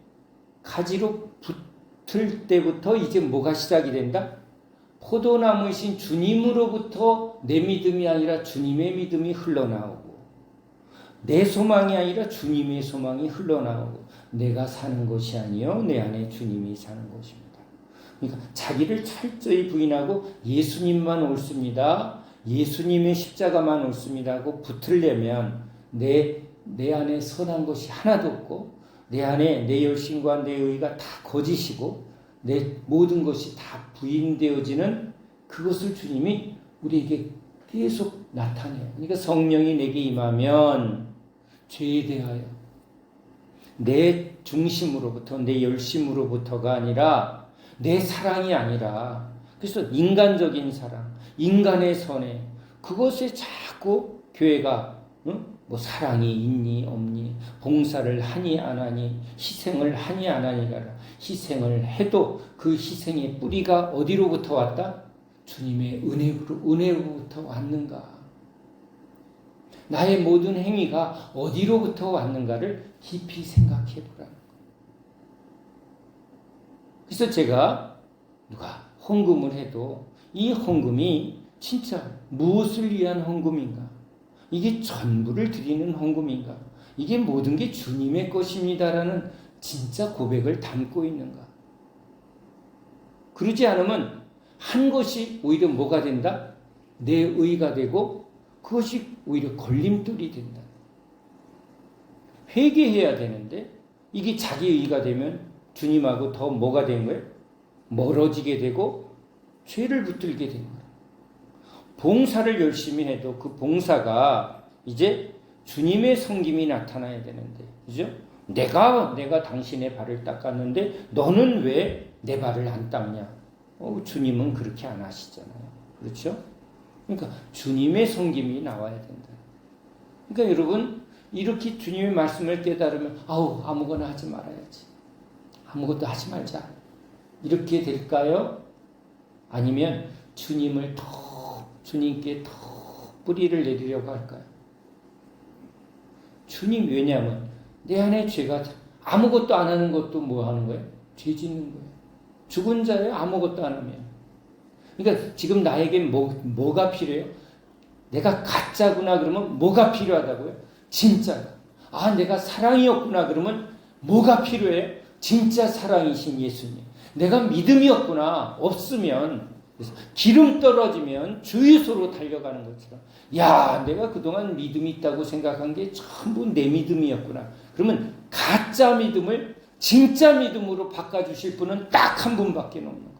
가지로 붙을 때부터 이제 뭐가 시작이 된다? 포도나무이신 주님으로부터 내 믿음이 아니라 주님의 믿음이 흘러나오고, 내 소망이 아니라 주님의 소망이 흘러나오고, 내가 사는 것이 아니요 내 안에 주님이 사는 것입니다. 그러니까 자기를 철저히 부인하고 예수님만 옳습니다, 예수님의 십자가만 옳습니다 하고 붙으려면 내 안에 선한 것이 하나도 없고 내 안에 내 열심과 내 의가 다 거짓이고 내 모든 것이 다 부인되어지는 그것을 주님이 우리에게 계속 나타내요. 그러니까 성령이 내게 임하면 죄에 대하여 내 중심으로부터 내 열심으로부터가 아니라 내 사랑이 아니라 그래서 인간적인 사랑, 인간의 선해 그것에 자꾸 교회가 뭐 사랑이 있니 없니 봉사를 하니 안 하니 희생을 하니 안 하니가 희생을 해도 그 희생의 뿌리가 어디로부터 왔다? 주님의 은혜로부터 왔는가? 나의 모든 행위가 어디로부터 왔는가를 깊이 생각해 보라는 거예요. 그래서 제가 누가 헌금을 해도 이 헌금이 진짜 무엇을 위한 헌금인가? 이게 전부를 드리는 헌금인가? 이게 모든 게 주님의 것입니다라는 진짜 고백을 담고 있는가? 그러지 않으면 한 것이 오히려 뭐가 된다? 내 의가 되고 그것이 오히려 걸림돌이 된다. 회개해야 되는데 이게 자기 의가 되면 주님하고 더 뭐가 된 거예요? 멀어지게 되고 죄를 붙들게 된 거예요. 봉사를 열심히 해도 그 봉사가 이제 주님의 섬김이 나타나야 되는데, 그죠? 내가 당신의 발을 닦았는데 너는 왜 내 발을 안 닦냐? 주님은 그렇게 안 하시잖아요. 그렇죠? 그러니까 주님의 섬김이 나와야 된다. 그러니까 여러분 이렇게 주님의 말씀을 깨달으면 아무거나 하지 말아야지. 아무것도 하지 말자. 이렇게 될까요? 아니면 주님께 더 뿌리를 내리려고 할까요? 주님 왜냐하면 내 안에 죄가 아무것도 안 하는 것도 뭐 하는 거예요? 죄 짓는 거예요. 죽은 자예요. 아무것도 안 하면. 그러니까 지금 나에게 뭐가 필요해요? 내가 가짜구나 그러면 뭐가 필요하다고요? 진짜가. 내가 사랑이었구나 그러면 뭐가 필요해요? 진짜 사랑이신 예수님. 내가 믿음이 없으면 기름 떨어지면 주유소로 달려가는 것처럼 내가 그동안 믿음이 있다고 생각한 게 전부 내 믿음이었구나. 그러면 가짜 믿음을 진짜 믿음으로 바꿔주실 분은 딱 한 분밖에 없는 거예요.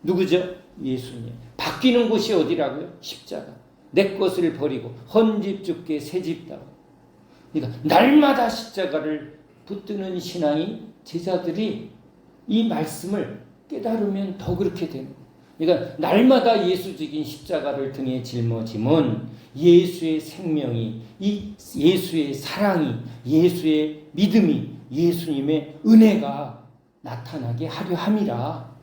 누구죠? 예수님. 바뀌는 곳이 어디라고요? 십자가. 내 것을 버리고 헌집 죽게 새집 따고. 그러니까 날마다 십자가를 붙드는 신앙이 제자들이 이 말씀을 깨달으면 더 그렇게 되는 거예요. 그러니까 날마다 예수적인 십자가를 등에 짊어짐은 예수의 생명이, 이 예수의 사랑이, 예수의 믿음이, 예수님의 은혜가 나타나게 하려 함이라.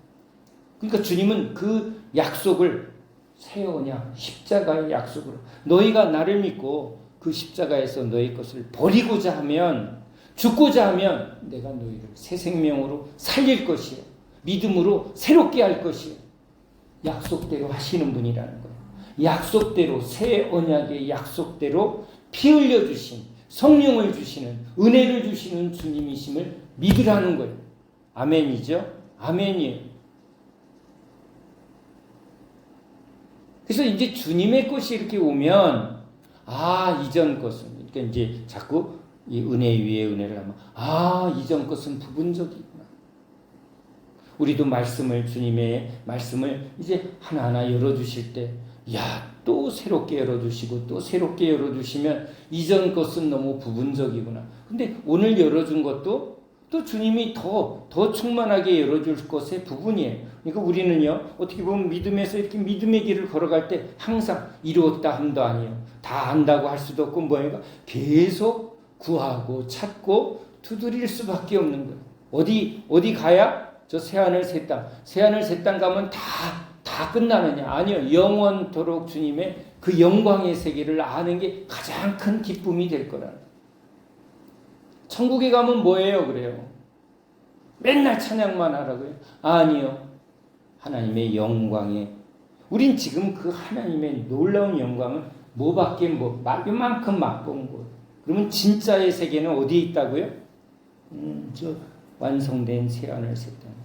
그러니까 주님은 그 약속을 새 언약, 십자가의 약속으로 너희가 나를 믿고 그 십자가에서 너희 것을 버리고자 하면, 죽고자 하면 내가 너희를 새 생명으로 살릴 것이요, 믿음으로 새롭게 할 것이요. 약속대로 하시는 분이라는 거예요. 약속대로, 새 언약의 약속대로 피 흘려주신, 성령을 주시는, 은혜를 주시는 주님이심을 믿으라는 거예요. 아멘이죠? 아멘이에요. 그래서 이제 주님의 것이 이렇게 오면 이전 것은, 그러니까 이제 자꾸 이 은혜 위에 은혜를 하면 이전 것은 부분적이구나. 우리도 주님의 말씀을 이제 하나하나 열어주실 때 또 새롭게 열어주시고 또 새롭게 열어주시면 이전 것은 너무 부분적이구나. 근데 오늘 열어준 것도 또 주님이 더 충만하게 열어줄 것의 부분이에요. 그러니까 우리는요, 어떻게 보면 믿음에서 이렇게 믿음의 길을 걸어갈 때 항상 이루었다 함도 아니에요. 다 안다고 할 수도 없고 뭐예요? 계속 구하고 찾고 두드릴 수밖에 없는 거예요. 어디 가야 저 새하늘 새 땅 가면 다 끝나느냐? 아니요. 영원토록 주님의 그 영광의 세계를 아는 게 가장 큰 기쁨이 될 거라는 거예요. 천국에 가면 뭐예요? 그래요. 맨날 찬양만 하라고요? 아니요. 하나님의 영광에, 우린 지금 그 하나님의 놀라운 영광을 이만큼 맛본 것. 그러면 진짜의 세계는 어디에 있다고요? 저 완성된 새하늘 새 땅.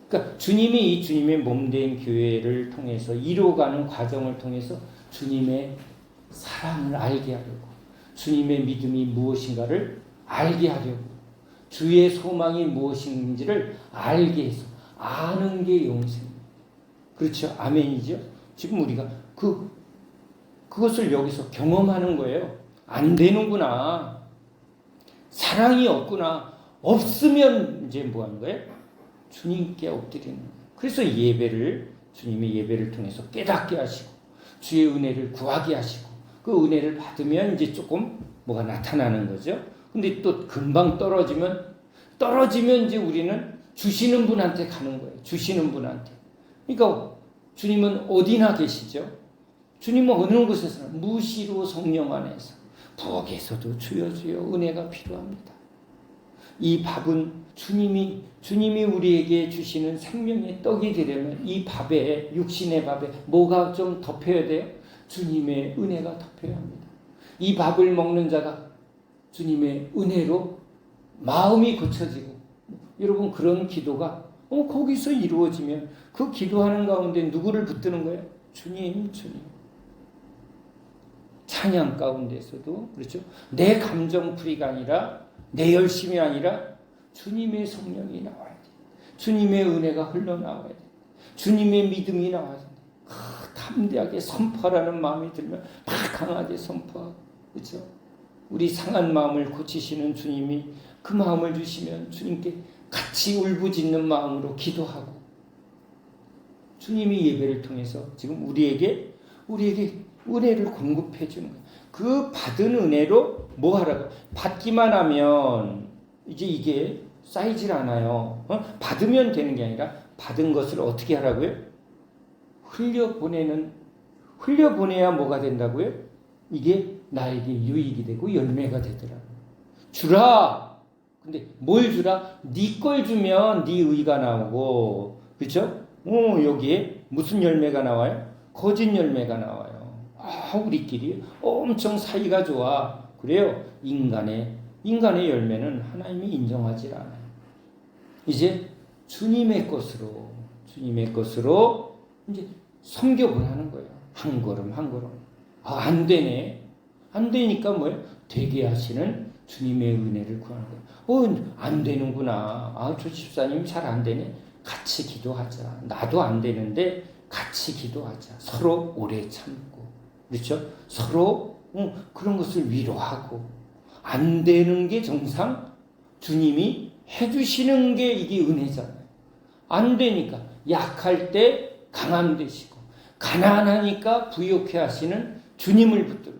그러니까 주님이 이 주님의 몸된 교회를 통해서 이루어가는 과정을 통해서 주님의 사랑을 알게 하려고, 주님의 믿음이 무엇인가를 알게 하려고, 주의 소망이 무엇인지를 알게 해서 아는 게 영생입니다. 그렇죠? 아멘이죠? 지금 우리가 그것을 여기서 경험하는 거예요. 안 되는구나. 사랑이 없구나. 없으면 이제 뭐 하는 거예요? 주님께 엎드리는 거예요. 그래서 주님의 예배를 통해서 깨닫게 하시고, 주의 은혜를 구하게 하시고, 그 은혜를 받으면 이제 조금 뭐가 나타나는 거죠. 근데 또 금방 떨어지면 이제 우리는 주시는 분한테 가는 거예요. 주시는 분한테. 그러니까 주님은 어디나 계시죠? 주님은 어느 곳에서나 무시로 성령 안에서 부엌에서도 주여 주여 은혜가 필요합니다. 이 밥은 주님이 우리에게 주시는 생명의 떡이 되려면 이 밥에, 육신의 밥에 뭐가 좀 덮여야 돼요? 주님의 은혜가 덮여야 합니다. 이 밥을 먹는 자가 주님의 은혜로 마음이 고쳐지고, 여러분 그런 기도가 거기서 이루어지면 그 기도하는 가운데 누구를 붙드는 거예요? 주님. 찬양 가운데서도 그렇죠. 내 감정풀이가 아니라, 내 열심이 아니라 주님의 성령이 나와야 돼. 주님의 은혜가 흘러나와야 돼. 주님의 믿음이 나와야 돼. 담대하게 선포하라는 마음이 들면 막 강하게 선포하고, 그렇죠. 우리 상한 마음을 고치시는 주님이 그 마음을 주시면 주님께 같이 울부짖는 마음으로 기도하고, 주님이 예배를 통해서 지금 우리에게 은혜를 공급해 주는 거예요. 그 받은 은혜로 뭐 하라고? 받기만 하면 이제 이게 쌓이질 않아요. 받으면 되는 게 아니라 받은 것을 어떻게 하라고요? 흘려보내야 뭐가 된다고요? 이게 나에게 유익이 되고 열매가 되더라고요. 주라! 근데 뭘 주라? 네 걸 주면 네 의가 나오고, 그렇죠? 여기에 무슨 열매가 나와요? 거짓 열매가 나와요. 우리끼리 엄청 사이가 좋아. 그래요. 인간의 열매는 하나님이 인정하지 않아요. 이제 주님의 것으로 이제 섬겨보라는 거예요. 한 걸음 한 걸음. 안 되네. 안 되니까 뭐예요? 되게 하시는 주님의 은혜를 구하는 거예요. 안 되는구나. 저 집사님 잘 안 되네. 같이 기도하자. 나도 안 되는데 같이 기도하자. 서로 오래 참고, 그렇죠? 서로 그런 것을 위로하고, 안 되는 게 정상 주님이 해주시는 게 이게 은혜잖아요. 안 되니까 약할 때 강함 되시고, 가난하니까 부욕해 하시는 주님을 붙들고,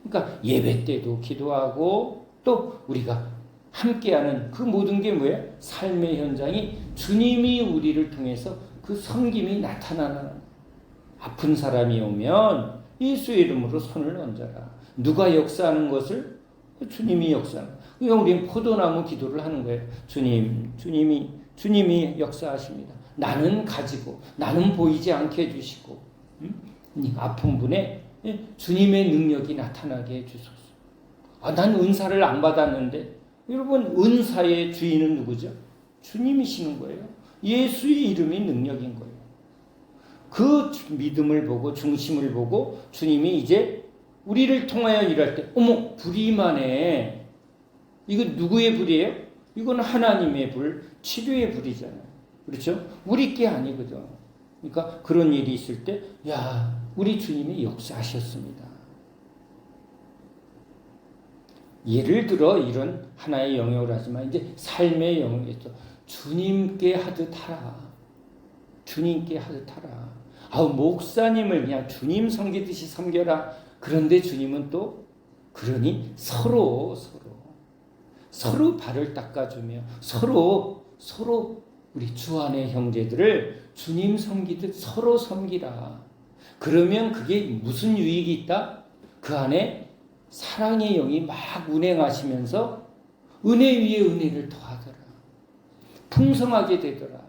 그러니까 예배 때도 기도하고, 또 우리가 함께하는 그 모든 게 뭐예요? 삶의 현장이 주님이 우리를 통해서 그 섬김이 나타나는. 아픈 사람이 오면 예수의 이름으로 손을 얹어라. 누가 역사하는 것을? 주님이 역사하는. 그러니까 우리는 포도나무 기도를 하는 거예요. 주님이 역사하십니다. 나는 가지고, 나는 보이지 않게 해주시고, 아픈 분에 주님의 능력이 나타나게 해주소서. 난 은사를 안 받았는데, 여러분 은사의 주인은 누구죠? 주님이시는 거예요. 예수의 이름이 능력인 거예요. 그 믿음을 보고 중심을 보고 주님이 이제 우리를 통하여 일할 때, 불이 임하네. 이거 누구의 불이에요? 이건 하나님의 불, 치료의 불이잖아요. 그렇죠? 우리 게 아니거든. 그러니까 그런 일이 있을 때, 우리 주님이 역사하셨습니다. 예를 들어 이런 하나의 영역을 하지만 이제 삶의 영역에서 주님께 하듯 하라. 주님께 하듯 하라. 목사님을 그냥 주님 섬기듯이 섬겨라. 그런데 주님은 또 그러니 서로 발을 닦아주며 서로 우리 주 안의 형제들을 주님 섬기듯 서로 섬기라. 그러면 그게 무슨 유익이 있다? 그 안에 사랑의 영이 막 운행하시면서 은혜 위에 은혜를 더하더라. 풍성하게 되더라.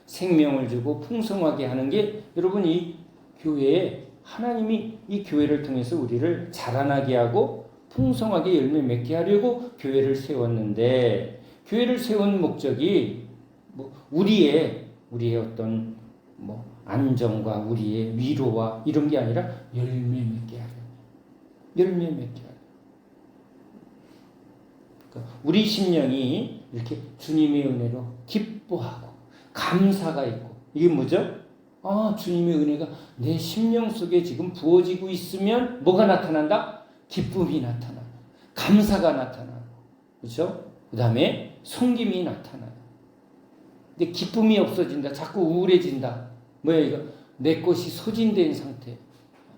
생명을 주고 풍성하게 하는 게, 여러분 이 교회에 하나님이 이 교회를 통해서 우리를 자라나게 하고 풍성하게 열매 맺게 하려고 교회를 세웠는데, 교회를 세운 목적이 우리의 어떤 안정과 우리의 위로와 이런 게 아니라 열매 맺게 하려. 열매 맺게 하려. 우리 심령이 이렇게 주님의 은혜로 기뻐하고 감사가 있고, 이게 뭐죠? 주님의 은혜가 내 심령 속에 지금 부어지고 있으면 뭐가 나타난다? 기쁨이 나타나고 감사가 나타나고, 그렇죠? 그 다음에 섬김이 나타나요. 근데 기쁨이 없어진다, 자꾸 우울해진다. 뭐야 이거? 내 것이 소진된 상태.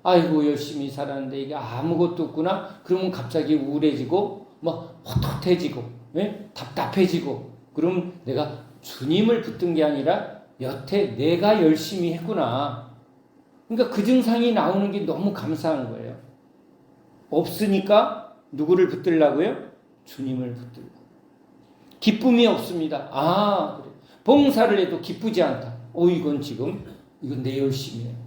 아이고 열심히 살았는데 이게 아무것도 없구나. 그러면 갑자기 우울해지고 막 헛헛해지고, 예? 답답해지고. 그럼 내가 주님을 붙든 게 아니라 여태 내가 열심히 했구나. 그러니까 그 증상이 나오는 게 너무 감사한 거예요. 없으니까 누구를 붙들라고요? 주님을 붙들라. 기쁨이 없습니다. 그래. 봉사를 해도 기쁘지 않다. 이건 내 열심이에요.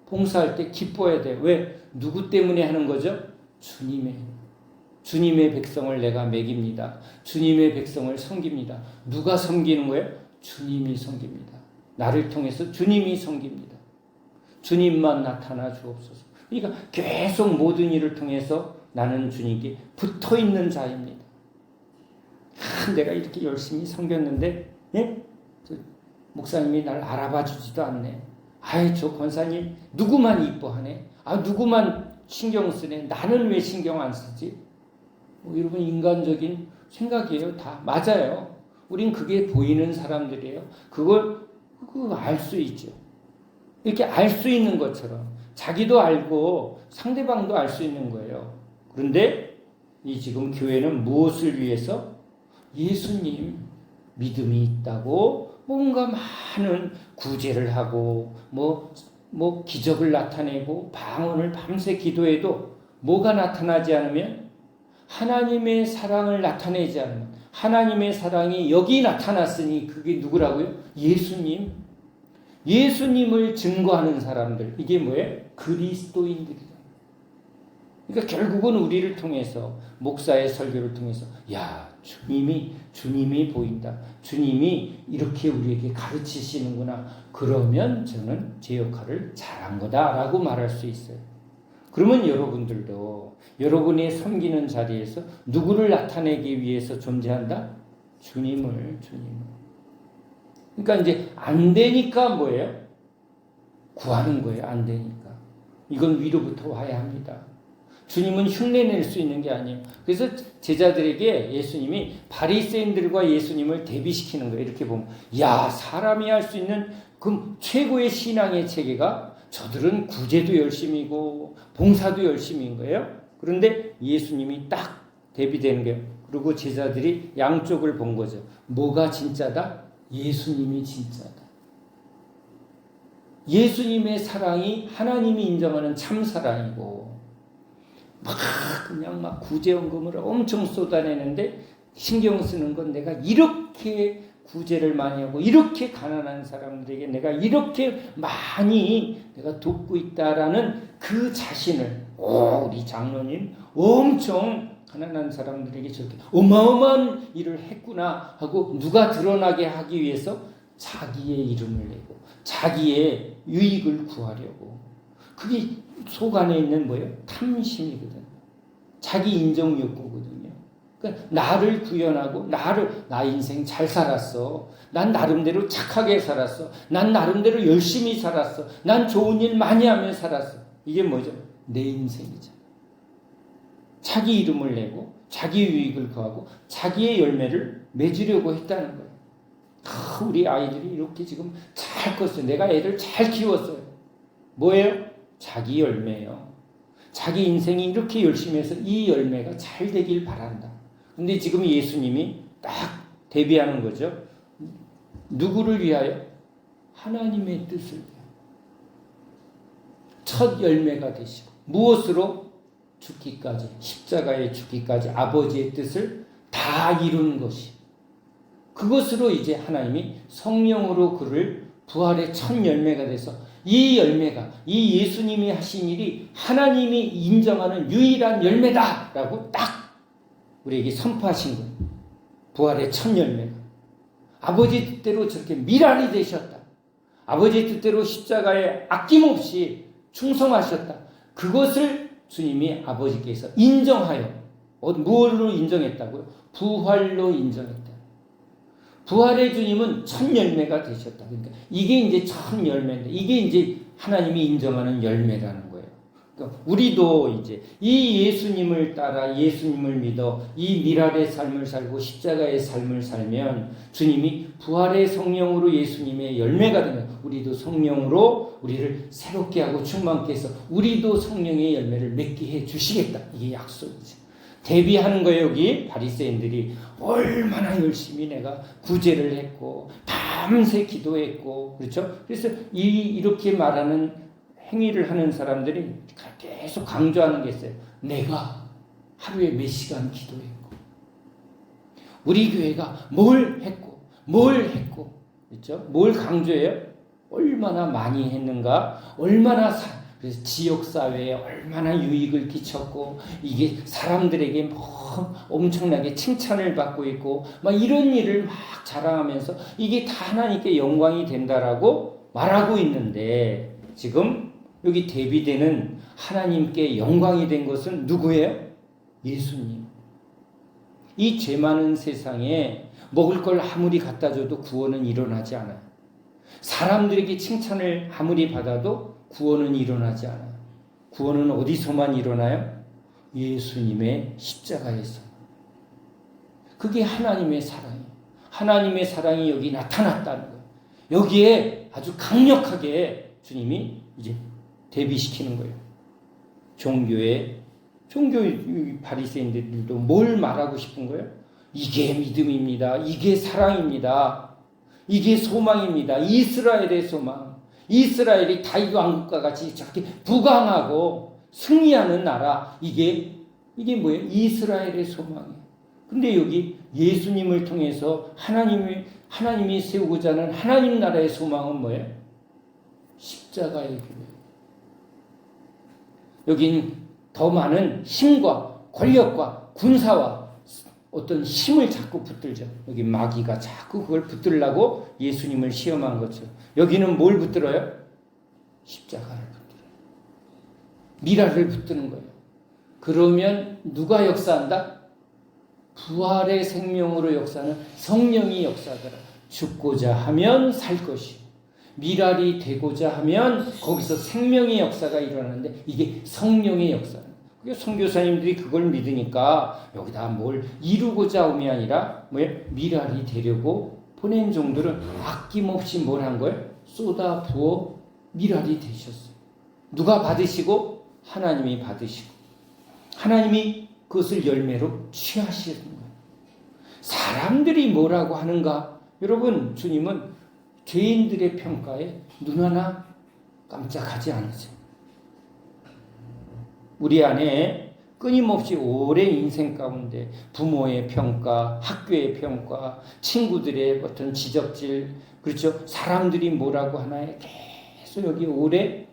봉사할 때 기뻐야 돼. 왜? 누구 때문에 하는 거죠? 주님의 백성을 내가 먹입니다. 주님의 백성을 섬깁니다. 누가 섬기는 거예요? 주님이 섬깁니다. 나를 통해서 주님이 섬깁니다. 주님만 나타나 주옵소서. 그러니까 계속 모든 일을 통해서 나는 주님께 붙어있는 자입니다. 내가 이렇게 열심히 섬겼는데, 예? 목사님이 날 알아봐 주지도 않네. 저 권사님 누구만 이뻐하네. 누구만 신경 쓰네. 나는 왜 신경 안 쓰지? 여러분 인간적인 생각이에요. 다 맞아요. 우린 그게 보이는 사람들이에요. 그걸 알 수 있죠. 이렇게 알 수 있는 것처럼 자기도 알고 상대방도 알 수 있는 거예요. 그런데 이 지금 교회는 무엇을 위해서? 예수님 믿음이 있다고 뭔가 많은 구제를 하고 뭐 기적을 나타내고 방언을 밤새 기도해도 뭐가 나타나지 않으면, 하나님의 사랑을 나타내지 않으면, 하나님의 사랑이 여기 나타났으니 그게 누구라고요? 예수님을 증거하는 사람들. 이게 뭐예요? 그리스도인들이다. 그러니까 결국은 우리를 통해서, 목사의 설교를 통해서 주님이 보인다. 주님이 이렇게 우리에게 가르치시는구나. 그러면 저는 제 역할을 잘한 거다라고 말할 수 있어요. 그러면 여러분들도 여러분의 섬기는 자리에서 누구를 나타내기 위해서 존재한다? 주님을. 그러니까 이제 안 되니까 뭐예요? 구하는 거예요. 안 되니까. 이건 위로부터 와야 합니다. 주님은 흉내낼 수 있는 게 아니에요. 그래서 제자들에게 예수님이 바리새인들과 예수님을 대비시키는 거예요. 이렇게 보면 사람이 할 수 있는 그 최고의 신앙의 체계가, 저들은 구제도 열심히고 봉사도 열심히인 거예요. 그런데 예수님이 딱 대비되는 거예요. 그리고 제자들이 양쪽을 본 거죠. 뭐가 진짜다? 예수님이 진짜다. 예수님의 사랑이 하나님이 인정하는 참 사랑이고, 그냥 구제연금을 엄청 쏟아내는데 신경 쓰는 건 내가 이렇게 구제를 많이 하고 이렇게 가난한 사람들에게 내가 이렇게 많이 내가 돕고 있다라는 그 자신을, 우리 장로님 엄청 가난한 사람들에게 저렇게 어마어마한 일을 했구나 하고 누가 드러나게 하기 위해서 자기의 이름을 내고 자기의 유익을 구하려고. 그게 속 안에 있는 뭐예요? 탐심이거든. 자기 인정 욕구거든요. 그러니까 나를 구현하고 나 인생 잘 살았어. 난 나름대로 착하게 살았어. 난 나름대로 열심히 살았어. 난 좋은 일 많이 하며 살았어. 이게 뭐죠? 내 인생이죠. 자기 이름을 내고 자기 유익을 구하고 자기의 열매를 맺으려고 했다는 거예요. 우리 아이들이 이렇게 지금 잘 컸어요. 내가 애를 잘 키웠어요. 뭐예요? 자기 열매예요. 자기 인생이 이렇게 열심히 해서 이 열매가 잘 되길 바란다. 근데 지금 예수님이 딱 대비하는 거죠. 누구를 위하여? 하나님의 뜻을 위하여. 첫 열매가 되시고, 무엇으로? 죽기까지, 십자가에 죽기까지 아버지의 뜻을 다 이룬 것이, 그것으로 이제 하나님이 성령으로 그를 부활의 첫 열매가 돼서, 이 열매가, 이 예수님이 하신 일이 하나님이 인정하는 유일한 열매다라고 딱 우리에게 선포하신 거예요. 부활의 첫 열매가. 아버지 뜻대로 저렇게 미랄이 되셨다. 아버지 뜻대로 십자가에 아낌없이 충성하셨다. 그것을 주님이 아버지께서 인정하여 무엇으로 인정했다고요? 부활로 인정했다. 부활의 주님은 첫 열매가 되셨다. 그러니까 이게 이제 첫 열매인데 이게 이제 하나님이 인정하는 열매라는 거예요. 그러니까 우리도 이제 이 예수님을 따라 예수님을 믿어 이 미랄의 삶을 살고 십자가의 삶을 살면 주님이 부활의 성령으로 예수님의 열매가 되면 우리도 성령으로 우리를 새롭게 하고 충만케 해서 우리도 성령의 열매를 맺게 해 주시겠다. 이게 약속이죠. 대비하는 거예요. 여기 바리새인들이 얼마나 열심히 내가 구제를 했고 밤새 기도했고 그렇죠? 그래서 이렇게 말하는 행위를 하는 사람들이 계속 강조하는 게 있어요. 내가 하루에 몇 시간 기도했고 우리 교회가 뭘 했고 그렇죠? 뭘 강조해요? 얼마나 많이 했는가? 얼마나 그래서 지역사회에 얼마나 유익을 끼쳤고 이게 사람들에게 뭐 엄청나게 칭찬을 받고 있고 막 이런 일을 막 자랑하면서 이게 다 하나님께 영광이 된다라고 말하고 있는데 지금 여기 대비되는 하나님께 영광이 된 것은 누구예요? 예수님. 이 죄 많은 세상에 먹을 걸 아무리 갖다 줘도 구원은 일어나지 않아요. 사람들에게 칭찬을 아무리 받아도 구원은 일어나지 않아요. 구원은 어디서만 일어나요? 예수님의 십자가에서. 그게 하나님의 사랑이에요. 하나님의 사랑이 여기 나타났다는 거예요. 여기에 아주 강력하게 주님이 이제 대비시키는 거예요. 종교 바리새인들도 뭘 말하고 싶은 거예요? 이게 믿음입니다. 이게 사랑입니다. 이게 소망입니다. 이스라엘의 소망. 이스라엘이 다윗 왕국과 같이 저렇게 부강하고 승리하는 나라. 이게 뭐예요? 이스라엘의 소망이에요. 근데 여기 예수님을 통해서 하나님이 세우고자 하는 하나님 나라의 소망은 뭐예요? 십자가의 교회. 여긴 더 많은 힘과 권력과 군사와 어떤 힘을 자꾸 붙들죠. 여기 마귀가 자꾸 그걸 붙들려고 예수님을 시험한 거죠. 여기는 뭘 붙들어요? 십자가를 붙들어요. 미랄을 붙드는 거예요. 그러면 누가 역사한다? 부활의 생명으로 역사하는 성령이 역사하더라. 죽고자 하면 살 것이요. 미랄이 되고자 하면 거기서 생명의 역사가 일어나는데 이게 성령의 역사예요. 선교사님들이 그걸 믿으니까 여기다 뭘 이루고자 함이 아니라 미랄이 되려고 보낸 종들은 아낌없이 뭘 한 거예요? 쏟아 부어 미랄이 되셨어요. 누가 받으시고? 하나님이 받으시고 하나님이 그것을 열매로 취하시는 거예요. 사람들이 뭐라고 하는가? 여러분, 주님은 죄인들의 평가에 눈 하나 깜짝하지 않으세요. 우리 안에 끊임없이 오랜 인생 가운데 부모의 평가, 학교의 평가, 친구들의 어떤 지적질, 그렇죠? 사람들이 뭐라고 하나에 계속 여기 오래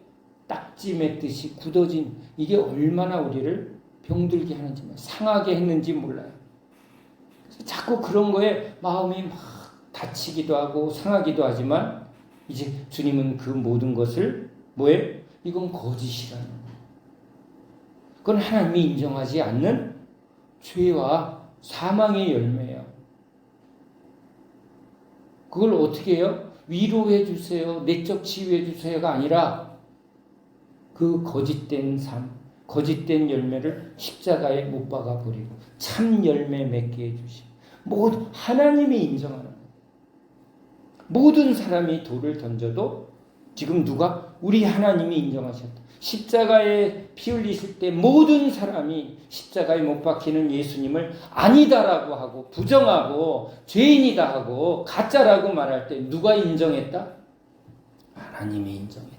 딱지 맺듯이 굳어진 이게 얼마나 우리를 병들게 하는지, 상하게 했는지 몰라요. 그래서 자꾸 그런 거에 마음이 막 다치기도 하고 상하기도 하지만 이제 주님은 그 모든 것을 뭐예요? 이건 거짓이라는 거예요. 그건 하나님이 인정하지 않는 죄와 사망의 열매예요. 그걸 어떻게 해요? 위로해 주세요. 내적 치유해 주세요가 아니라 그 거짓된 삶, 거짓된 열매를 십자가에 못 박아 버리고 참 열매 맺게 해 주시고 모두 하나님이 인정하는 거예요. 모든 사람이 돌을 던져도 지금 누가? 우리 하나님이 인정하셨다. 십자가에 피 흘리실 때 모든 사람이 십자가에 못 박히는 예수님을 아니다라고 하고 부정하고 죄인이다 하고 가짜라고 말할 때 누가 인정했다? 하나님이 인정했다.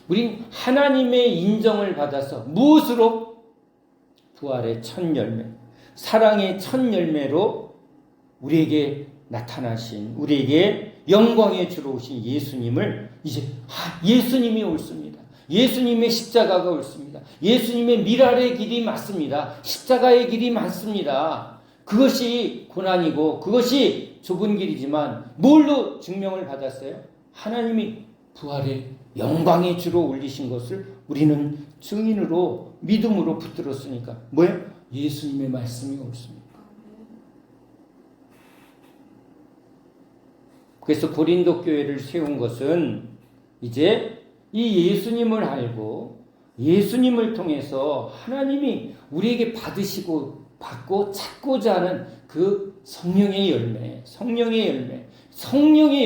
우린 하나님의 인정을 받아서 무엇으로? 부활의 첫 열매, 사랑의 첫 열매로 우리에게 나타나신, 우리에게 영광의 주로 오신 예수님을 이제 예수님이 옳습니다. 예수님의 십자가가 옳습니다. 예수님의 미랄의 길이 맞습니다. 십자가의 길이 맞습니다. 그것이 고난이고 그것이 좁은 길이지만 뭘로 증명을 받았어요? 하나님이 부활의 영광의 주로 올리신 것을 우리는 증인으로 믿음으로 붙들었으니까 뭐예요? 예수님의 말씀이 옳습니다. 그래서 고린도 교회를 세운 것은 이제 이 예수님을 알고 예수님을 통해서 하나님이 우리에게 받고 찾고자 하는 그 성령의 열매, 성령의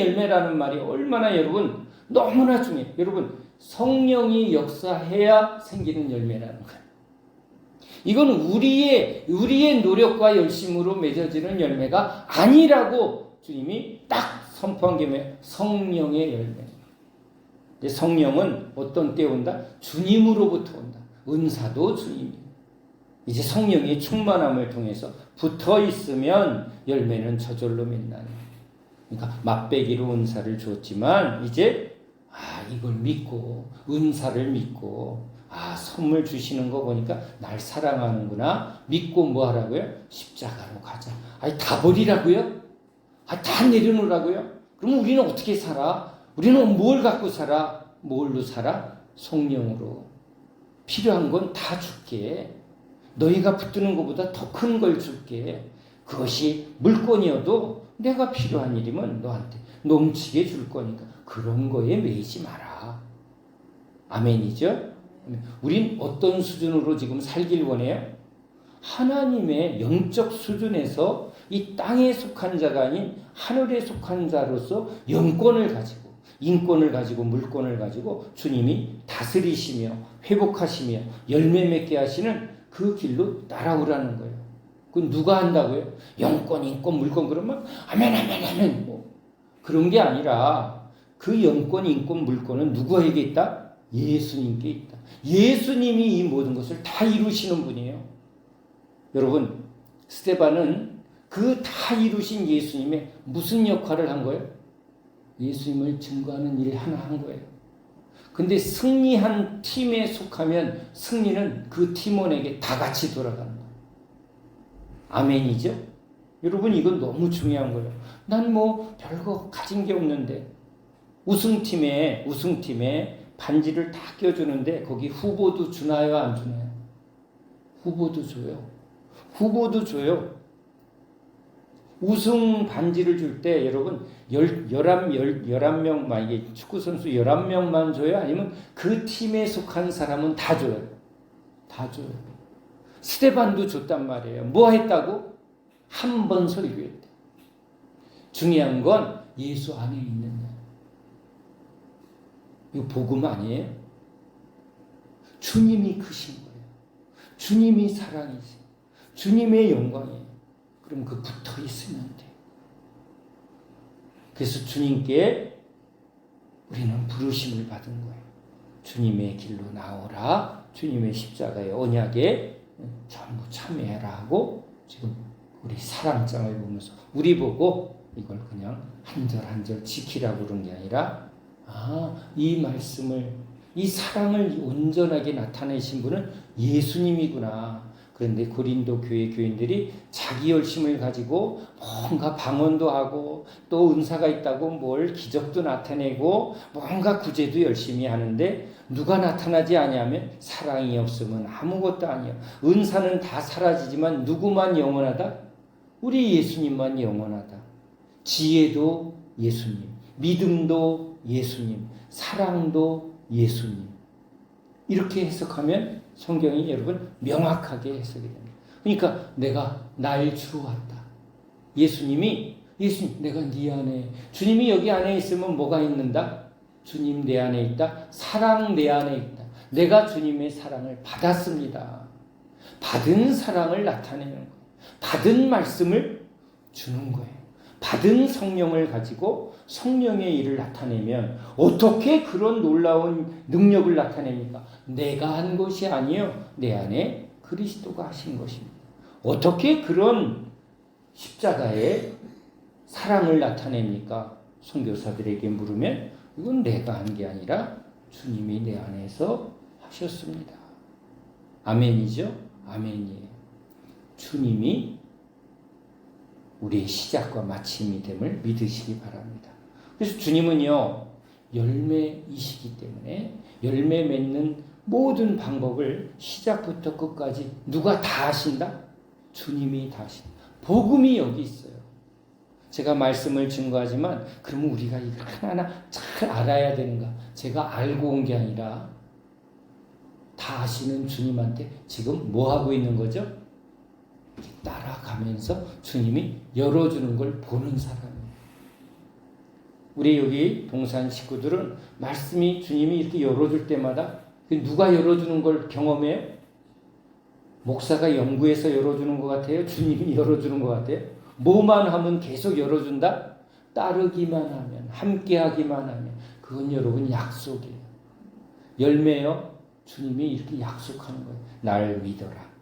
열매라는 말이 얼마나 여러분 너무나 중요해요. 여러분 성령이 역사해야 생기는 열매라는 거예요. 이건 우리의 노력과 열심으로 맺어지는 열매가 아니라고 주님이 딱 선포한 게 성령의 열매. 성령은 어떤 때에 온다? 주님으로부터 온다. 은사도 주님이에요. 이제 성령의 충만함을 통해서 붙어 있으면 열매는 저절로 맺나니. 그러니까 맛배기로 은사를 줬지만 이제 이걸 믿고 은사를 믿고 선물 주시는 거 보니까 날 사랑하는구나 믿고 뭐 하라고요? 십자가로 가자. 다 버리라고요? 다 내려놓으라고요? 그럼 우리는 어떻게 살아? 우리는 뭘 갖고 살아? 뭘로 살아? 성령으로. 필요한 건 다 줄게. 너희가 붙드는 것보다 더 큰 걸 줄게. 그것이 물건이어도 내가 필요한 일이면 너한테 넘치게 줄 거니까 그런 거에 매이지 마라. 아멘이죠? 우린 어떤 수준으로 지금 살길 원해요? 하나님의 영적 수준에서 이 땅에 속한 자가 아닌 하늘에 속한 자로서 영권을 가지고 인권을 가지고 물권을 가지고 주님이 다스리시며 회복하시며 열매 맺게 하시는 그 길로 따라오라는 거예요. 그건 누가 한다고요? 영권, 인권, 물권 그러면 아멘 뭐 그런 게 아니라 그 영권, 인권, 물권은 누구에게 있다? 예수님께 있다. 예수님이 이 모든 것을 다 이루시는 분이에요. 여러분 스데반은 그 다 이루신 예수님의 무슨 역할을 한 거예요? 예수님을 증거하는 일 하나 한 거예요. 근데 승리한 팀에 속하면 승리는 그 팀원에게 다 같이 돌아가는 거예요. 아멘이죠? 여러분 이건 너무 중요한 거예요. 난 뭐 별거 가진 게 없는데 우승팀에 반지를 다 껴주는데 거기 후보도 주나요 안 주나요? 후보도 줘요. 우승 반지를 줄 때 여러분 11명 만약에 축구선수 11명만 줘요? 아니면 그 팀에 속한 사람은 다 줘요? 다 줘요. 스데반도 줬단 말이에요. 뭐 했다고? 한 번 설교했대. 중요한 건 예수 안에 있느냐. 이거 복음 아니에요? 주님이 크신 거예요. 주님이 사랑이세요. 주님의 영광이에요. 그럼 그 붙어 있으면 돼요. 그래서 주님께 우리는 부르심을 받은 거예요. 주님의 길로 나오라. 주님의 십자가의 언약에 전부 참여해라 하고 지금 우리 사랑장을 보면서 우리 보고 이걸 그냥 한 절 한 절 지키라고 그런 게 아니라 이 말씀을 이 사랑을 온전하게 나타내신 분은 예수님이구나. 그런데 고린도 교회 교인들이 자기 열심을 가지고 뭔가 방언도 하고 또 은사가 있다고 뭘 기적도 나타내고 뭔가 구제도 열심히 하는데 누가 나타나지 아니하면 사랑이 없으면 아무것도 아니야. 은사는 다 사라지지만 누구만 영원하다? 우리 예수님만 영원하다. 지혜도 예수님, 믿음도 예수님, 사랑도 예수님. 이렇게 해석하면 성경이 여러분 명확하게 해석이 됩니다. 그러니까 내가 날 주러 왔다. 예수님 내가 네 안에 주님이 여기 안에 있으면 뭐가 있는다? 주님 내 안에 있다. 사랑 내 안에 있다. 내가 주님의 사랑을 받았습니다. 받은 사랑을 나타내는 거예요. 받은 말씀을 주는 거예요. 받은 성령을 가지고 성령의 일을 나타내면 어떻게 그런 놀라운 능력을 나타냅니까? 내가 한 것이 아니요. 내 안에 그리스도가 하신 것입니다. 어떻게 그런 십자가의 사랑을 나타냅니까? 선교사들에게 물으면 이건 내가 한 게 아니라 주님이 내 안에서 하셨습니다. 아멘이죠? 아멘이에요. 주님이 우리의 시작과 마침이 됨을 믿으시기 바랍니다. 그래서 주님은요, 열매이시기 때문에 열매 맺는 모든 방법을 시작부터 끝까지 누가 다 하신다? 주님이 다 하신다. 복음이 여기 있어요. 제가 말씀을 증거하지만 그러면 우리가 이걸 하나하나 잘 알아야 되는가? 제가 알고 온 게 아니라 다 아시는 주님한테 지금 뭐 하고 있는 거죠? 따라가면서 주님이 열어주는 걸 보는 사람이에요. 우리 여기 동산 식구들은 말씀이 주님이 이렇게 열어줄 때마다 누가 열어주는 걸 경험해요? 목사가 연구해서 열어주는 것 같아요? 주님이 열어주는 것 같아요? 뭐만 하면 계속 열어준다? 따르기만 하면, 함께하기만 하면 그건 여러분 약속이에요. 열매요. 주님이 이렇게 약속하는 거예요. 날 믿어라.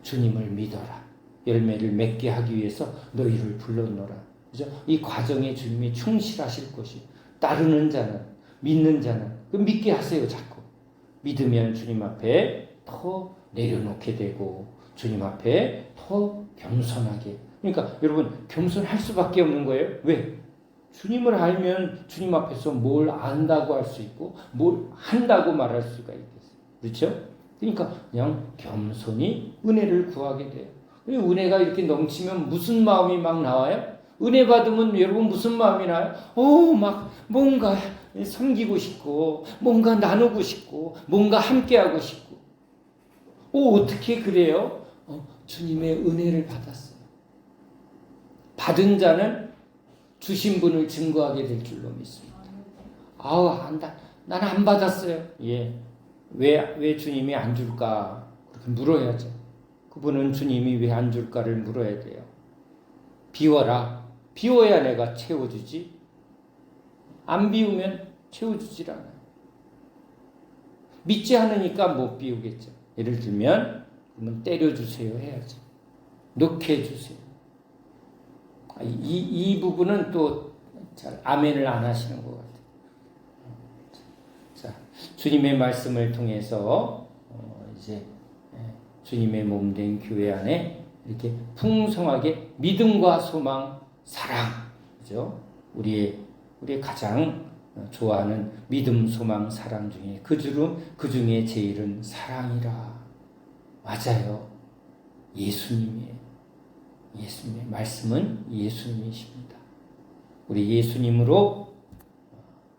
주님을 믿어라. 열매를 맺게 하기 위해서 너희를 불렀노라. 그죠? 이 과정에 주님이 충실하실 것이 따르는 자는, 믿는 자는 그 믿게 하세요. 자꾸 믿으면 주님 앞에 더 내려놓게 되고 주님 앞에 더 겸손하게. 그러니까 여러분 겸손할 수밖에 없는 거예요. 왜? 주님을 알면 주님 앞에서 뭘 안다고 할 수 있고 뭘 한다고 말할 수가 있겠어요. 그렇죠? 그러니까 그냥 겸손히 은혜를 구하게 돼요. 은혜가 이렇게 넘치면 무슨 마음이 막 나와요? 은혜 받으면 여러분 무슨 마음이 나요? 막 뭔가 섬기고 싶고 뭔가 나누고 싶고 뭔가 함께하고 싶고. 어떻게 그래요? 주님의 은혜를 받았어요. 받은 자는 주신 분을 증거하게 될 줄로 믿습니다. 난 안 받았어요. 예. 왜 주님이 안 줄까? 그렇게 물어야죠. 그분은 주님이 왜 안 줄까를 물어야 돼요. 비워라. 비워야 내가 채워주지. 안 비우면 채워주질 않아요. 믿지 않으니까 못 비우겠죠. 예를 들면 그러면 때려주세요 해야죠. 놓게 해주세요. 이 부분은 또 잘 아멘을 안 하시는 것 같아요. 자, 주님의 말씀을 통해서 이제 주님의 몸된 교회 안에 이렇게 풍성하게 믿음과 소망, 사랑, 그죠? 우리의 가장 좋아하는 믿음, 소망, 사랑 중에 그 중에 제일은 사랑이라. 맞아요. 예수님의 말씀은 예수님이십니다. 우리 예수님으로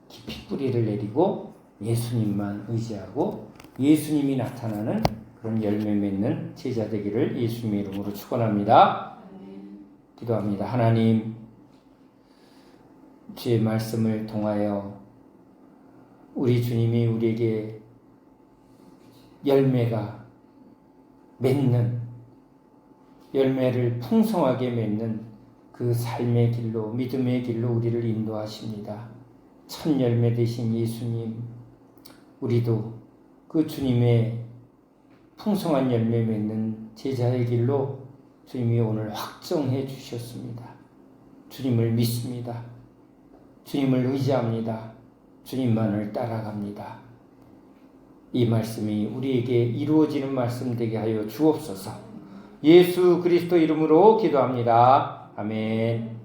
깊이 뿌리를 내리고 예수님만 의지하고 예수님이 나타나는 그런 열매 맺는 제자 되기를 예수님의 이름으로 축원합니다. 기도합니다. 하나님, 주의 말씀을 통하여 우리 주님이 우리에게 열매가 맺는, 열매를 풍성하게 맺는 그 삶의 길로, 믿음의 길로 우리를 인도하십니다. 첫 열매 되신 예수님, 우리도 그 주님의 풍성한 열매 맺는 제자의 길로 주님이 오늘 확정해 주셨습니다. 주님을 믿습니다. 주님을 의지합니다. 주님만을 따라갑니다. 이 말씀이 우리에게 이루어지는 말씀 되게 하여 주옵소서. 예수 그리스도 이름으로 기도합니다. 아멘.